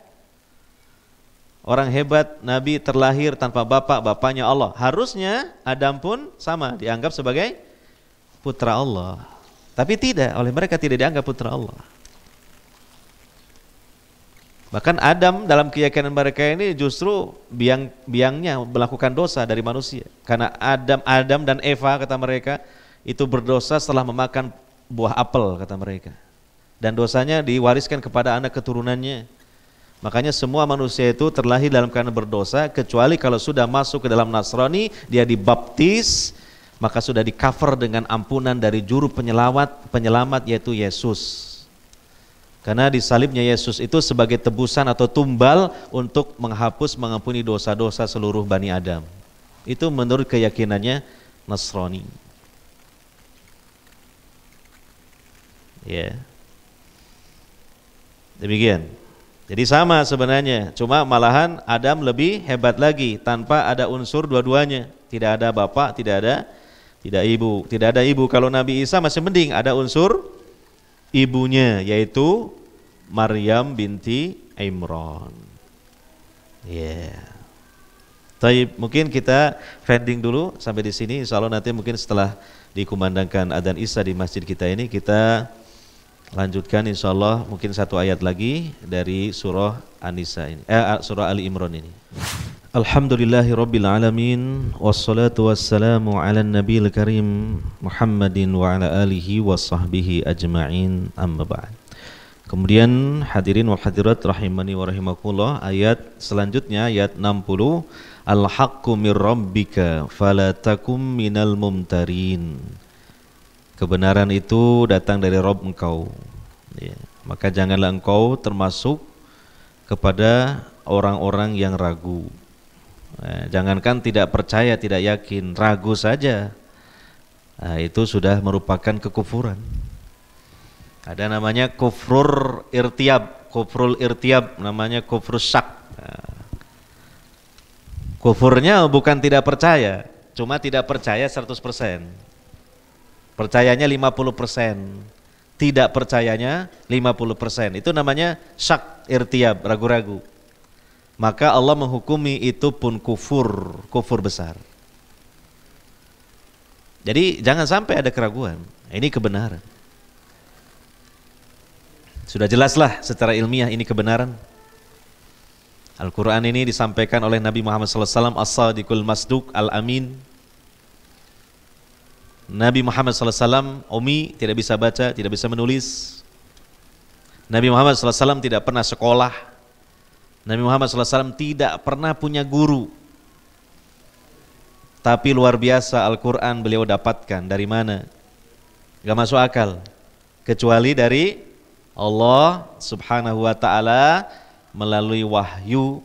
orang hebat, nabi terlahir tanpa bapak, bapaknya Allah. Harusnya Adam pun sama, dianggap sebagai putra Allah. Tapi tidak, oleh mereka tidak dianggap putra Allah. Bahkan Adam dalam keyakinan mereka ini justru biangnya melakukan dosa dari manusia. Karena Adam dan Eva kata mereka itu berdosa setelah memakan buah apel kata mereka. Dan dosanya diwariskan kepada anak keturunannya. Makanya semua manusia itu terlahir dalam keadaan berdosa, kecuali kalau sudah masuk ke dalam Nasrani, dia dibaptis, maka sudah di cover dengan ampunan dari juru penyelamat yaitu Yesus. Karena disalibnya Yesus itu sebagai tebusan atau tumbal untuk mengampuni dosa-dosa seluruh Bani Adam. Itu menurut keyakinannya Nasrani. Ya. Demikian. Jadi sama sebenarnya, cuma malahan Adam lebih hebat lagi tanpa ada unsur dua-duanya. Tidak ada bapak, tidak ada ibu. Kalau Nabi Isa masih mending ada unsur ibunya, yaitu Maryam binti Imran. Ya. Taib, mungkin kita pending dulu sampai di sini. Insyaallah nanti mungkin setelah dikumandangkan adzan Isya di masjid kita ini, kita lanjutkan insyaallah mungkin satu ayat lagi dari surah An-Nisa ini, surah Ali Imran ini. Alhamdulillahirabbil alamin wassalatu wassalamu ala nabiyil karim Muhammadin wa ala alihi wa sahbihi ajma'in, amma ba'd. Kemudian hadirin wal hadirat rahimani wa rahimakumullah, ayat selanjutnya ayat 60, al-haqqu mir rabbika fala takum minal mumtarin. Kebenaran itu datang dari Rabb engkau, ya, maka janganlah engkau termasuk kepada orang-orang yang ragu. Jangankan tidak percaya, tidak yakin, ragu saja, nah, itu sudah merupakan kekufuran. Ada namanya kufrul irtiab, namanya kufrul syak. Kufurnya bukan tidak percaya, cuma tidak percaya 100%. Percayanya 50%, tidak percayanya 50%. Itu namanya syak, irtiab, ragu-ragu. Maka Allah menghukumi itu pun kufur besar. Jadi jangan sampai ada keraguan. Ini kebenaran. Sudah jelaslah secara ilmiah ini kebenaran. Al-Quran ini disampaikan oleh Nabi Muhammad SAW, as-sadiqul masduq al-amin. Nabi Muhammad SAW ummi, tidak bisa baca, tidak bisa menulis. Nabi Muhammad SAW tidak pernah sekolah. Nabi Muhammad SAW tidak pernah punya guru. Tapi luar biasa Al-Quran beliau dapatkan dari mana? Gak masuk akal. Kecuali dari Allah Subhanahu wa ta'ala melalui wahyu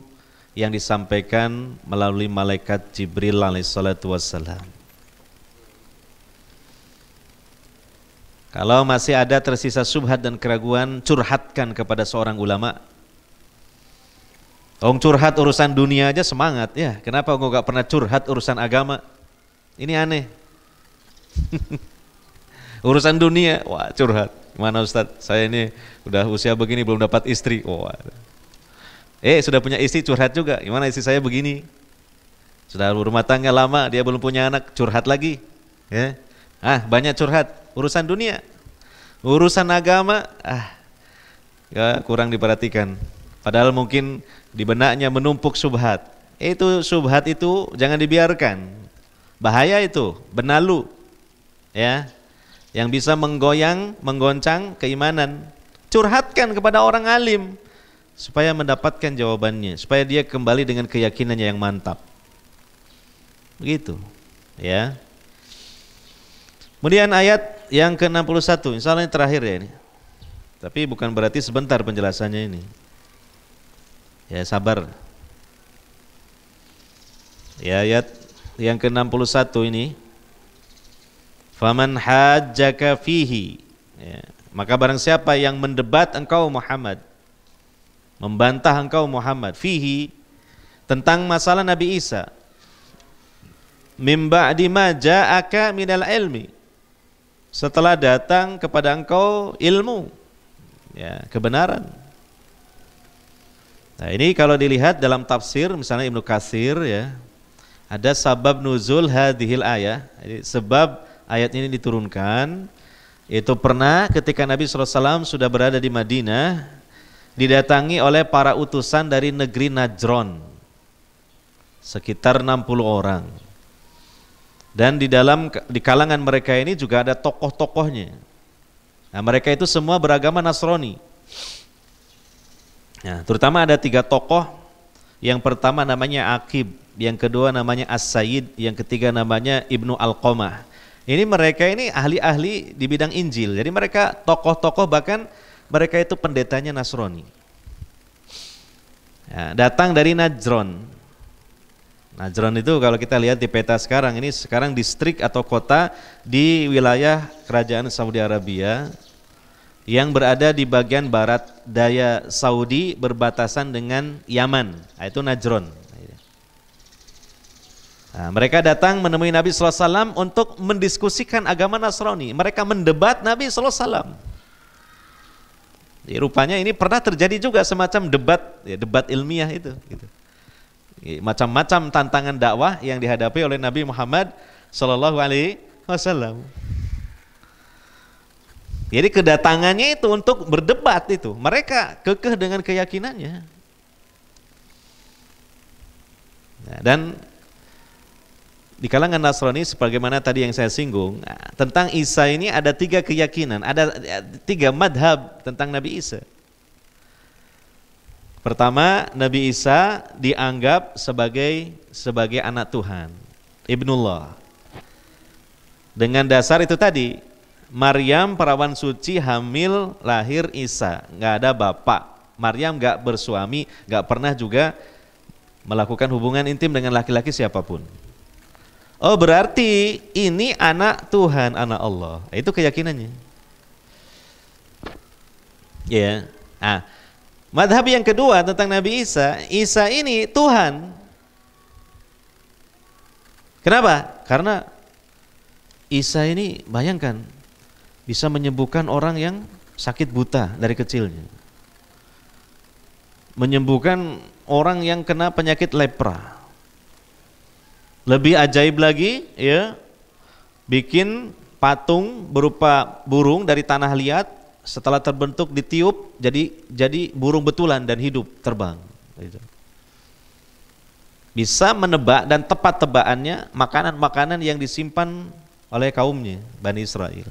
yang disampaikan melalui malaikat Jibril alaihissalatu wassalam. Kalau masih ada tersisa syubhat dan keraguan, curhatkan kepada seorang ulama. Curhat urusan dunia aja semangat ya. Kenapa engkau gak pernah curhat urusan agama? Ini aneh. Urusan dunia, wah curhat. Gimana Ustaz? Saya ini udah usia begini belum dapat istri. Wah. Sudah punya istri curhat juga. Gimana istri saya begini? Sudah rumah tangga lama, dia belum punya anak, curhat lagi. Ya. Banyak curhat. Urusan dunia, urusan agama, ya kurang diperhatikan. Padahal mungkin di benaknya menumpuk syubhat. Itu syubhat itu jangan dibiarkan. Bahaya itu, benalu. Ya. Yang bisa menggoncang keimanan. Curhatkan kepada orang alim supaya mendapatkan jawabannya, supaya dia kembali dengan keyakinannya yang mantap. Begitu. Ya. Kemudian ayat yang ke-61, insya Allah ini terakhir ya ini. Tapi bukan berarti sebentar penjelasannya ini. Ya sabar. Ya ayat yang ke-61 ini. Faman hajjaka fihi. Ya. Maka barang siapa yang mendebat engkau Muhammad, membantah engkau Muhammad, fihi, tentang masalah Nabi Isa, mim ba'di ma ja'aka minal ilmi, setelah datang kepada engkau ilmu, ya, kebenaran. Nah ini kalau dilihat dalam tafsir, misalnya Ibnu Katsir ya, ada sabab nuzul hadhil ayah, sebab ayat ini diturunkan. Itu pernah ketika Nabi SAW sudah berada di Madinah, didatangi oleh para utusan dari negeri Najron, sekitar 60 orang. Dan di kalangan mereka ini juga ada tokoh-tokohnya. Nah, mereka itu semua beragama Nasrani. Nah, terutama ada 3 tokoh. Yang pertama namanya Aqib, yang kedua namanya As-Sayyid, yang ketiga namanya Ibnu Alqamah. Ini mereka ini ahli-ahli di bidang Injil. Jadi mereka tokoh-tokoh, bahkan mereka itu pendetanya Nasrani. Ya, datang dari Najron. Najron itu kalau kita lihat di peta sekarang, ini sekarang distrik atau kota di wilayah kerajaan Saudi Arabia yang berada di bagian barat daya Saudi berbatasan dengan Yaman. Nah, itu Najron. Nah, mereka datang menemui Nabi SAW untuk mendiskusikan agama Nasrani. Mereka mendebat Nabi SAW. Jadi, rupanya ini pernah terjadi juga semacam debat, ya, debat ilmiah itu. Gitu. Macam-macam tantangan dakwah yang dihadapi oleh Nabi Muhammad SAW. Jadi kedatangannya itu untuk berdebat itu. Mereka kekeh dengan keyakinannya. Nah, dan di kalangan Nasrani sebagaimana tadi yang saya singgung, tentang Isa ini ada 3 keyakinan, ada 3 madhab tentang Nabi Isa. Pertama, Nabi Isa dianggap sebagai anak Tuhan, Ibnullah. Dengan dasar itu tadi, Maryam perawan suci hamil lahir Isa, nggak ada bapak. Maryam nggak bersuami, nggak pernah juga melakukan hubungan intim dengan laki-laki siapapun. Oh berarti ini anak Tuhan, anak Allah. Itu keyakinannya. Ya. Nah, madhab yang kedua tentang Nabi Isa, Isa ini Tuhan. Kenapa? Karena Isa ini bayangkan bisa menyembuhkan orang yang sakit buta dari kecilnya, menyembuhkan orang yang kena penyakit lepra. Lebih ajaib lagi, ya, bikin patung berupa burung dari tanah liat, setelah terbentuk ditiup jadi burung betulan dan hidup terbang. Bisa menebak dan tepat tebakannya makanan-makanan yang disimpan oleh kaumnya Bani Israel.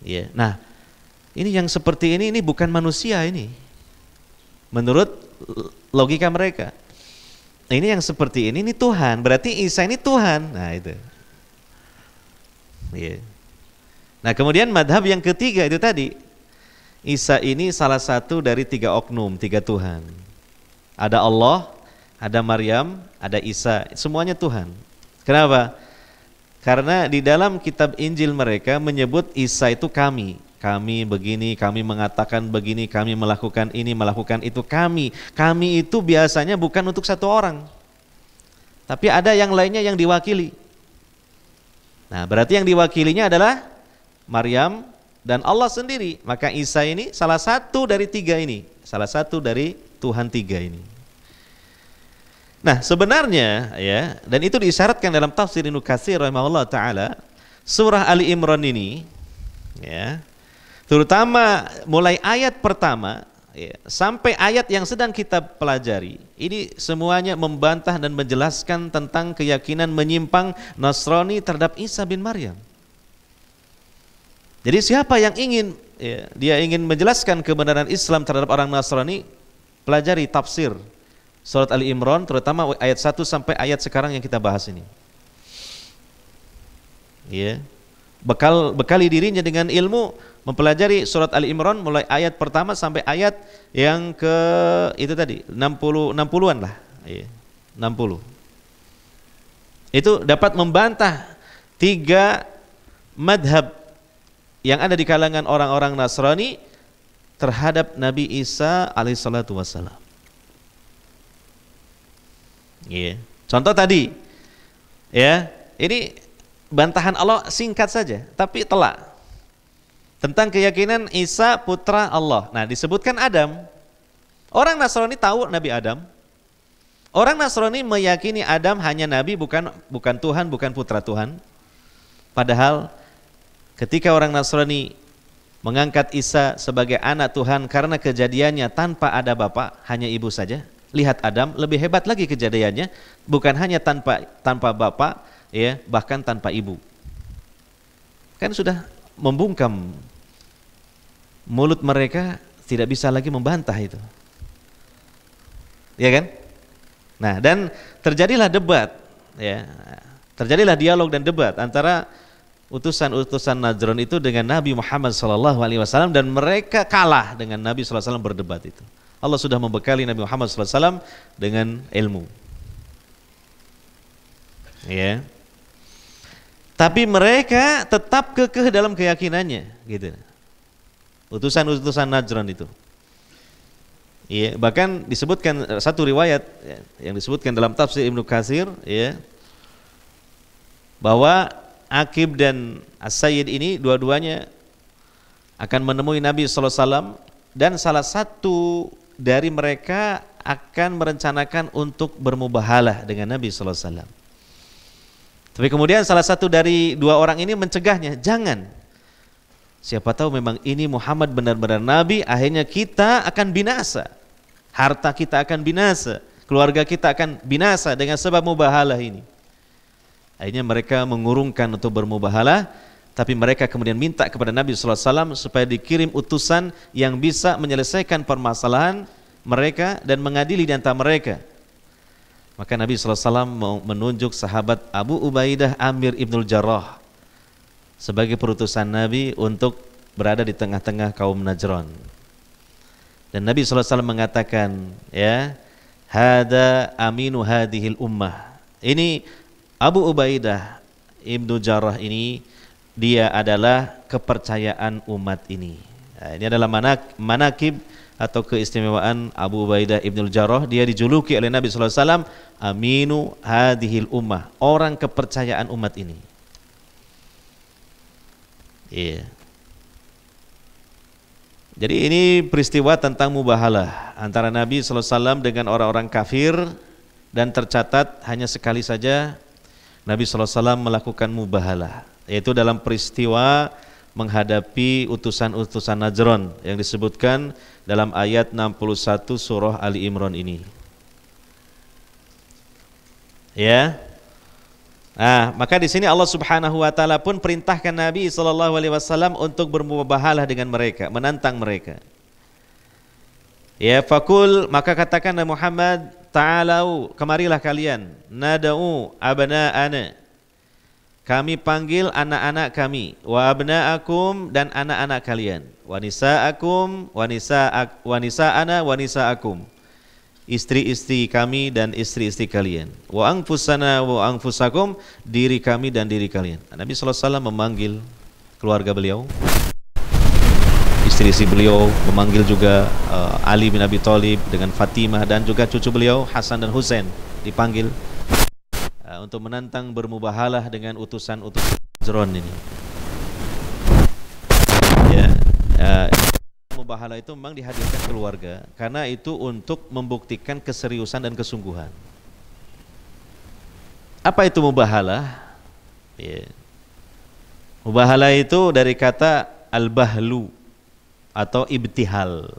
Ya, nah ini yang seperti ini bukan manusia ini, menurut logika mereka. Ini yang seperti ini Tuhan, berarti Isa ini Tuhan. Nah itu. Yeah. Nah kemudian madhab yang ketiga itu tadi, Isa ini salah satu dari 3 oknum, 3 Tuhan. Ada Allah, ada Maryam, ada Isa, semuanya Tuhan. Kenapa? Karena di dalam kitab Injil mereka menyebut Isa itu kami. Kami begini, kami mengatakan begini, kami melakukan ini, melakukan itu, kami. Kami itu biasanya bukan untuk 1 orang, tapi ada yang lainnya yang diwakili. Nah berarti yang diwakilinya adalah Maryam dan Allah sendiri. Maka Isa ini salah satu dari 3 ini, salah satu dari Tuhan 3 ini. Nah sebenarnya ya, dan itu diisyaratkan dalam tafsir Ibnu Katsir rahimahullah taala, surah Ali Imran ini ya, terutama mulai ayat pertama ya, sampai ayat yang sedang kita pelajari ini semuanya membantah dan menjelaskan tentang keyakinan menyimpang Nasrani terhadap Isa bin Maryam. Jadi siapa yang ingin, ya, dia ingin menjelaskan kebenaran Islam terhadap orang Nasrani, pelajari tafsir surat Ali Imran, terutama ayat 1 sampai ayat sekarang yang kita bahas ini. Ya. Bekali dirinya dengan ilmu, mempelajari surat Ali Imran mulai ayat pertama sampai ayat yang ke itu tadi 60-an lah, ya, 60. Itu dapat membantah 3 madhab yang ada di kalangan orang-orang Nasrani terhadap Nabi Isa alaihissalatu wassalam. Yeah. Contoh tadi, ya, ini bantahan Allah singkat saja, tapi telak tentang keyakinan Isa putra Allah. Nah, disebutkan Adam. Orang Nasrani tahu Nabi Adam. Orang Nasrani meyakini Adam hanya Nabi, bukan Tuhan, bukan putra Tuhan. Padahal ketika orang Nasrani mengangkat Isa sebagai anak Tuhan karena kejadiannya tanpa ada bapak, hanya ibu saja. Lihat Adam, lebih hebat lagi kejadiannya, bukan hanya tanpa bapak, ya, bahkan tanpa ibu. Kan sudah membungkam, mulut mereka tidak bisa lagi membantah itu. Ya kan? Nah, dan terjadilah debat, ya. Terjadilah dialog dan debat antara utusan-utusan Najran itu dengan Nabi Muhammad SAW, dan mereka kalah dengan Nabi SAW berdebat itu. Allah sudah membekali Nabi Muhammad SAW dengan ilmu. Ya. Tapi mereka tetap kekeh dalam keyakinannya, gitu. Utusan-utusan Najran itu. Ya, bahkan disebutkan satu riwayat, ya, yang disebutkan dalam tafsir Ibnu Katsir, ya, bahwa Aqib dan As-Sayyid ini dua-duanya akan menemui Nabi SAW, dan salah satu dari mereka akan merencanakan untuk bermubahalah dengan Nabi SAW. Tapi kemudian salah satu dari 2 orang ini mencegahnya, jangan. Siapa tahu memang ini Muhammad benar-benar Nabi, akhirnya kita akan binasa. Harta kita akan binasa, keluarga kita akan binasa dengan sebab mubahalah ini. Akhirnya mereka mengurungkan untuk bermubahalah, tapi mereka kemudian minta kepada Nabi SAW supaya dikirim utusan yang bisa menyelesaikan permasalahan mereka dan mengadili di antara mereka. Maka Nabi SAW menunjuk sahabat Abu Ubaidah Amir Ibnul Jarrah sebagai perutusan Nabi untuk berada di tengah-tengah kaum Najran. Dan Nabi SAW mengatakan, ya, hada aminu hadhil ummah. Ini Abu Ubaidah Ibnu Jarrah ini, dia adalah kepercayaan umat ini. Nah, ini adalah manakib atau keistimewaan Abu Ubaidah Ibnu Jarrah. Dia dijuluki oleh Nabi SAW aminu hadhil ummah, orang kepercayaan umat ini. Iya. Jadi ini peristiwa tentang mubahalah antara Nabi SAW dengan orang-orang kafir, dan tercatat hanya sekali saja Nabi SAW melakukan mubahalah, yaitu dalam peristiwa menghadapi utusan-utusan Najran yang disebutkan dalam ayat 61 surah Ali Imran ini. Ya. Nah, maka di sini Allah Subhanahu wa taala pun perintahkan Nabi SAW untuk bermubahalah dengan mereka, menantang mereka. Ya, fakul, maka katakan Muhammad, ta'alau, kemarilah kalian, nada'u abna'ana, kami panggil anak-anak kami, wa abna'akum, dan anak-anak kalian, wa nisa'akum, wa nisa'ana, wa nisa'akum, istri-istri kami dan istri-istri kalian, wa anfusana wa anfusakum, diri kami dan diri kalian. Nabi SAW memanggil keluarga beliau, istri-istri beliau, memanggil juga Ali bin Abi Thalib dengan Fatimah, dan juga cucu beliau Hasan dan Husain dipanggil untuk menantang bermubahalah dengan utusan-utusan Najran ini. Ya, mubahalah itu memang dihadirkan keluarga karena itu untuk membuktikan keseriusan dan kesungguhan. Apa itu mubahalah? Ya. Mubahalah itu dari kata al-bahlu atau ibtihal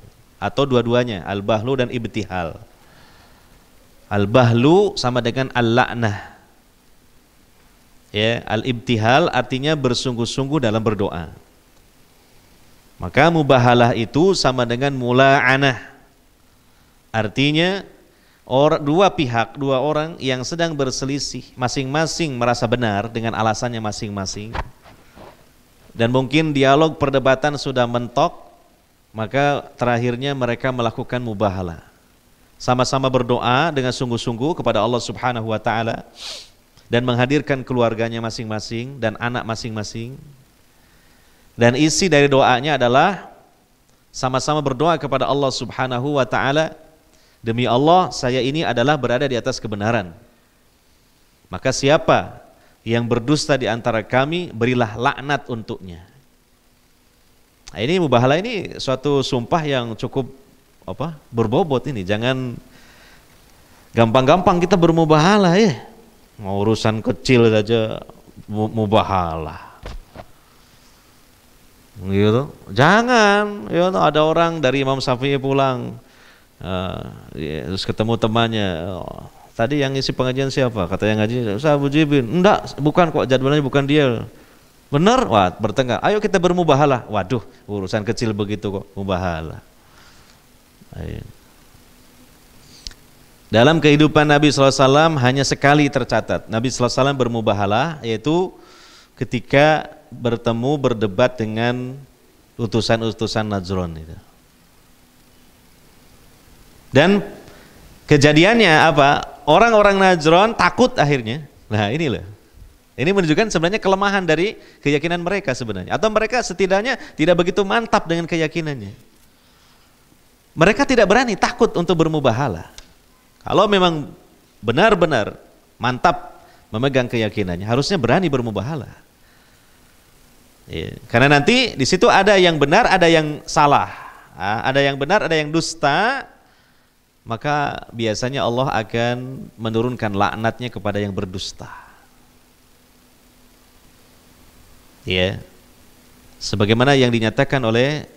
atau dua-duanya, al-bahlu dan ibtihal. Al-bahlu sama dengan al-la'nah. Ya, al-ibtihal artinya bersungguh-sungguh dalam berdoa. Maka mubahalah itu sama dengan mula'anah. Artinya dua pihak, dua orang yang sedang berselisih, masing-masing merasa benar dengan alasannya masing-masing. Dan mungkin dialog perdebatan sudah mentok, maka terakhirnya mereka melakukan mubahalah. Sama-sama berdoa dengan sungguh-sungguh kepada Allah Subhanahu wa taala dan menghadirkan keluarganya masing-masing dan anak masing-masing. Dan isi dari doanya adalah sama-sama berdoa kepada Allah Subhanahu wa taala, demi Allah saya ini adalah berada di atas kebenaran. Maka siapa yang berdusta di antara kami, berilah laknat untuknya. Nah, ini mubahalah ini suatu sumpah yang cukup berbobot ini. Jangan gampang-gampang kita bermubahalah ya. Mau urusan kecil saja mubahalah. Gitu. Jangan, ya, ada orang dari Imam Syafi'i pulang, terus ketemu temannya. Tadi yang isi pengajian siapa? Kata yang ngaji, Ustaz Abu Jibin. Enggak, bukan kok, jadwalnya bukan dia. Benar? Wah, bertengkar. Ayo kita bermubahalah. Waduh, urusan kecil begitu kok, mubahalah. Ayo. Dalam kehidupan Nabi SAW hanya sekali tercatat Nabi SAW bermubahalah, yaitu ketika bertemu berdebat dengan utusan-utusan Najran itu. Dan kejadiannya apa? Orang-orang Najran takut akhirnya. Nah inilah. Ini menunjukkan sebenarnya kelemahan dari keyakinan mereka sebenarnya. Atau mereka setidaknya tidak begitu mantap dengan keyakinannya. Mereka tidak berani, takut untuk bermubahalah. Kalau memang benar-benar mantap memegang keyakinannya, harusnya berani bermubahalah. Ya, karena nanti di situ ada yang benar, ada yang salah, ada yang benar, ada yang dusta. Maka biasanya Allah akan menurunkan laknatnya kepada yang berdusta. Ya, sebagaimana yang dinyatakan oleh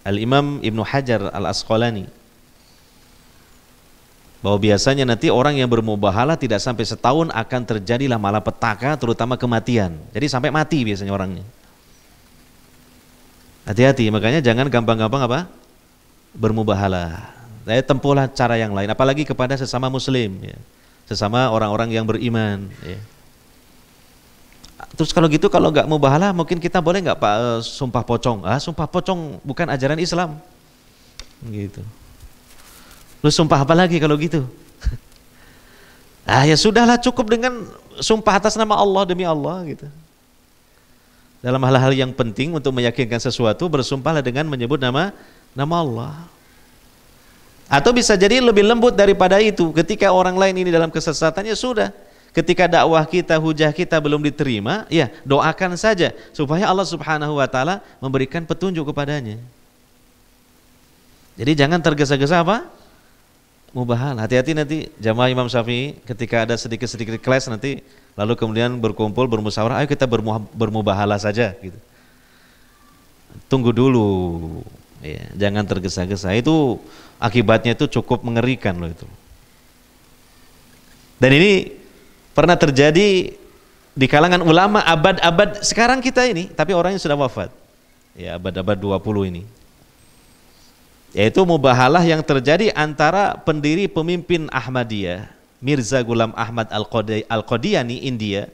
Al-Imam Ibnu Hajar Al-Asqalani, bahwa biasanya nanti orang yang bermubahalah tidak sampai setahun akan terjadilah malapetaka, terutama kematian. Jadi sampai mati biasanya orangnya. Hati-hati, makanya jangan gampang-gampang bermubahalah. Tempuhlah cara yang lain, apalagi kepada sesama muslim, ya. Sesama orang-orang yang beriman, ya. Terus kalau gitu, kalau nggak mubahalah, mungkin kita boleh nggak Pak sumpah pocong? Sumpah pocong bukan ajaran Islam, gitu. Lu sumpah apa lagi kalau gitu? Ya sudahlah, cukup dengan sumpah atas nama Allah, demi Allah gitu. Dalam hal-hal yang penting untuk meyakinkan sesuatu, bersumpahlah dengan menyebut nama Allah. Atau bisa jadi lebih lembut daripada itu. Ketika orang lain ini dalam kesesatannya, sudah. Ketika dakwah kita, hujah kita belum diterima, ya doakan saja supaya Allah Subhanahu wa taala memberikan petunjuk kepadanya. Jadi jangan tergesa-gesa mubahalah. Hati-hati nanti jamaah Imam Syafi'i ketika ada sedikit-sedikit clash nanti, lalu kemudian berkumpul bermusyawarah, ayo kita bermubahalah saja gitu. Tunggu dulu. Ya, jangan tergesa-gesa. Itu akibatnya itu cukup mengerikan loh itu. Dan ini pernah terjadi di kalangan ulama abad-abad sekarang kita ini, tapi orangnya sudah wafat. Ya, abad-abad 20 ini. Yaitu mubahalah yang terjadi antara pendiri pemimpin Ahmadiyah, Mirza Ghulam Ahmad Al-Qadiani India,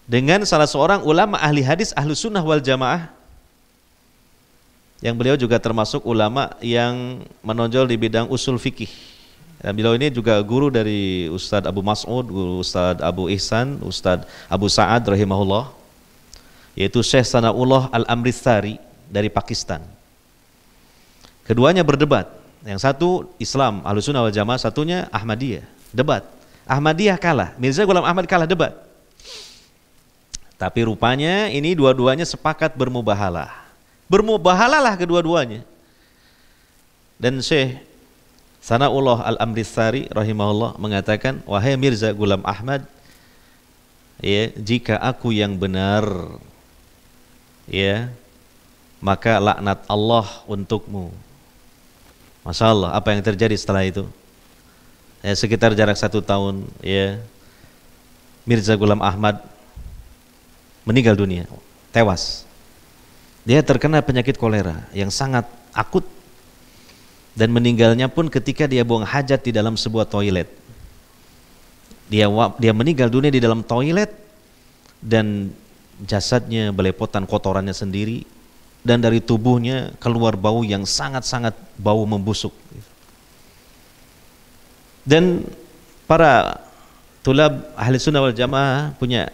dengan salah seorang ulama ahli hadis Ahlus Sunnah wal Jamaah, yang beliau juga termasuk ulama yang menonjol di bidang usul fikih. Dan beliau ini juga guru dari Ustadz Abu Mas'ud, guru Ustadz Abu Ihsan, Ustadz Abu Sa'ad rahimahullah, yaitu Syekh Sanaullah Al-Amritsari dari Pakistan. Keduanya berdebat. Yang satu Islam, Ahlus Sunnah wal Jamaah, satunya Ahmadiyah. Debat. Ahmadiyah kalah, Mirza Ghulam Ahmad kalah debat. Tapi rupanya ini dua-duanya sepakat bermubahalah. Bermubahalahlah kedua-duanya. Dan Syekh Sanaullah Al-Amritsari rahimahullah mengatakan, wahai Mirza Ghulam Ahmad, ya, jika aku yang benar, ya, maka laknat Allah untukmu. Masya Allah, apa yang terjadi setelah itu? Ya, sekitar jarak 1 tahun, ya, Mirza Ghulam Ahmad meninggal dunia, tewas. Dia terkena penyakit kolera yang sangat akut, dan meninggalnya pun ketika dia buang hajat di dalam sebuah toilet. Dia meninggal dunia di dalam toilet, dan jasadnya belepotan kotorannya sendiri, dan dari tubuhnya keluar bau yang sangat-sangat bau membusuk. Dan para tulab ahli sunnah wal jamaah punya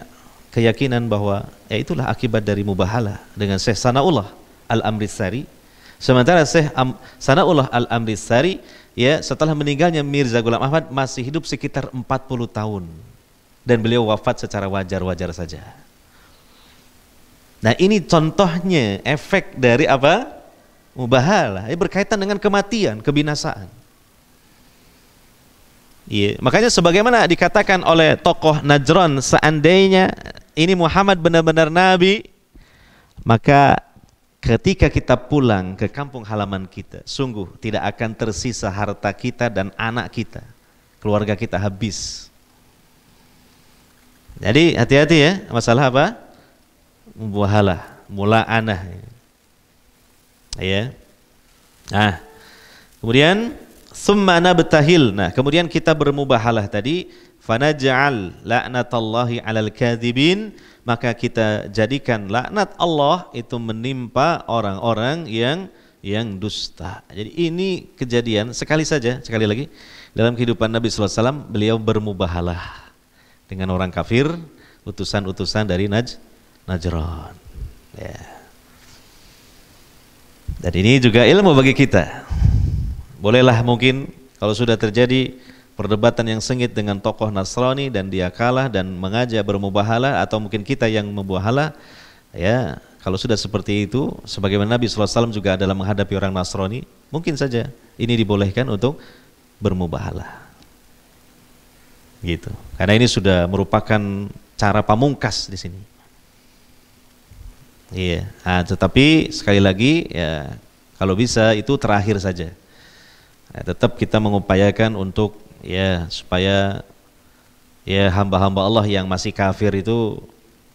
keyakinan bahwa itulah akibat dari mubahalah dengan Syekh Sanaullah Al-Amritsari. Sementara Syekh Sanaullah Al-Amritsari, ya, setelah meninggalnya Mirza Ghulam Ahmad masih hidup sekitar 40 tahun, dan beliau wafat secara wajar-wajar saja. Nah, ini contohnya efek dari apa? Mubahalah. Ini berkaitan dengan kematian, kebinasaan. Iya, makanya sebagaimana dikatakan oleh tokoh Najran, seandainya ini Muhammad benar-benar nabi, maka ketika kita pulang ke kampung halaman kita, sungguh tidak akan tersisa harta kita dan anak kita, keluarga kita habis. Jadi hati-hati ya, masalah apa? Mubahalah, mula'anah. Ya. Nah, kemudian summa nabtahil. Nah, kemudian kita bermubahalah tadi, fanaj'al la'natallahi 'alal kadzibin, maka kita jadikan laknat Allah itu menimpa orang-orang yang dusta. Jadi ini kejadian sekali saja, sekali lagi dalam kehidupan Nabi sallallahu alaihi wasallam, beliau bermubahalah dengan orang kafir, utusan-utusan dari Najran. Ya. Dan ini juga ilmu bagi kita. Bolehlah mungkin kalau sudah terjadi perdebatan yang sengit dengan tokoh Nasrani dan dia kalah dan mengajak bermubahalah, atau mungkin kita yang membahalah, ya, kalau sudah seperti itu, sebagaimana Nabi sallallahu alaihi wasallam juga dalam menghadapi orang Nasrani, mungkin saja ini dibolehkan untuk bermubahalah. Gitu. Karena ini sudah merupakan cara pamungkas di sini. Iya. Nah, tetapi sekali lagi, ya, kalau bisa itu terakhir saja. Nah, tetap kita mengupayakan untuk, ya, supaya, ya, hamba-hamba Allah yang masih kafir itu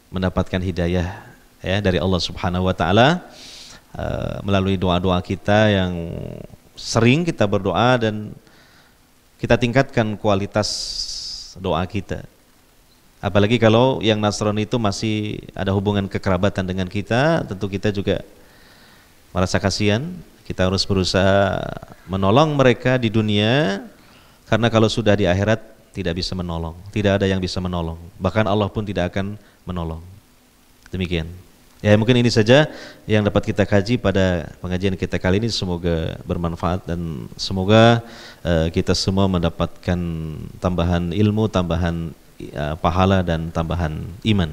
mendapatkan hidayah, ya, dari Allah Subhanahu wa taala, melalui doa-doa kita yang sering kita berdoa, dan kita tingkatkan kualitas doa kita. Apalagi kalau yang Nasrani itu masih ada hubungan kekerabatan dengan kita, tentu kita juga merasa kasihan. Kita harus berusaha menolong mereka di dunia, karena kalau sudah di akhirat tidak bisa menolong, tidak ada yang bisa menolong, bahkan Allah pun tidak akan menolong. Demikian. Ya, mungkin ini saja yang dapat kita kaji pada pengajian kita kali ini. Semoga bermanfaat dan semoga kita semua mendapatkan tambahan ilmu, tambahan pahala dan tambahan iman.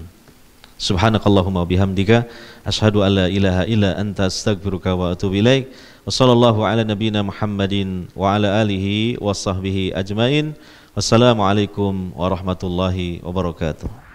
Subhanakallahumma bihamdika asyhadu an la ilaha illa anta astaghfiruka wa atubu ilaik. Wassallallahu ala nabiyyina Muhammadin wa ala alihi wa sahbihi ajmain. Wassalamualaikum warahmatullahi wabarakatuh.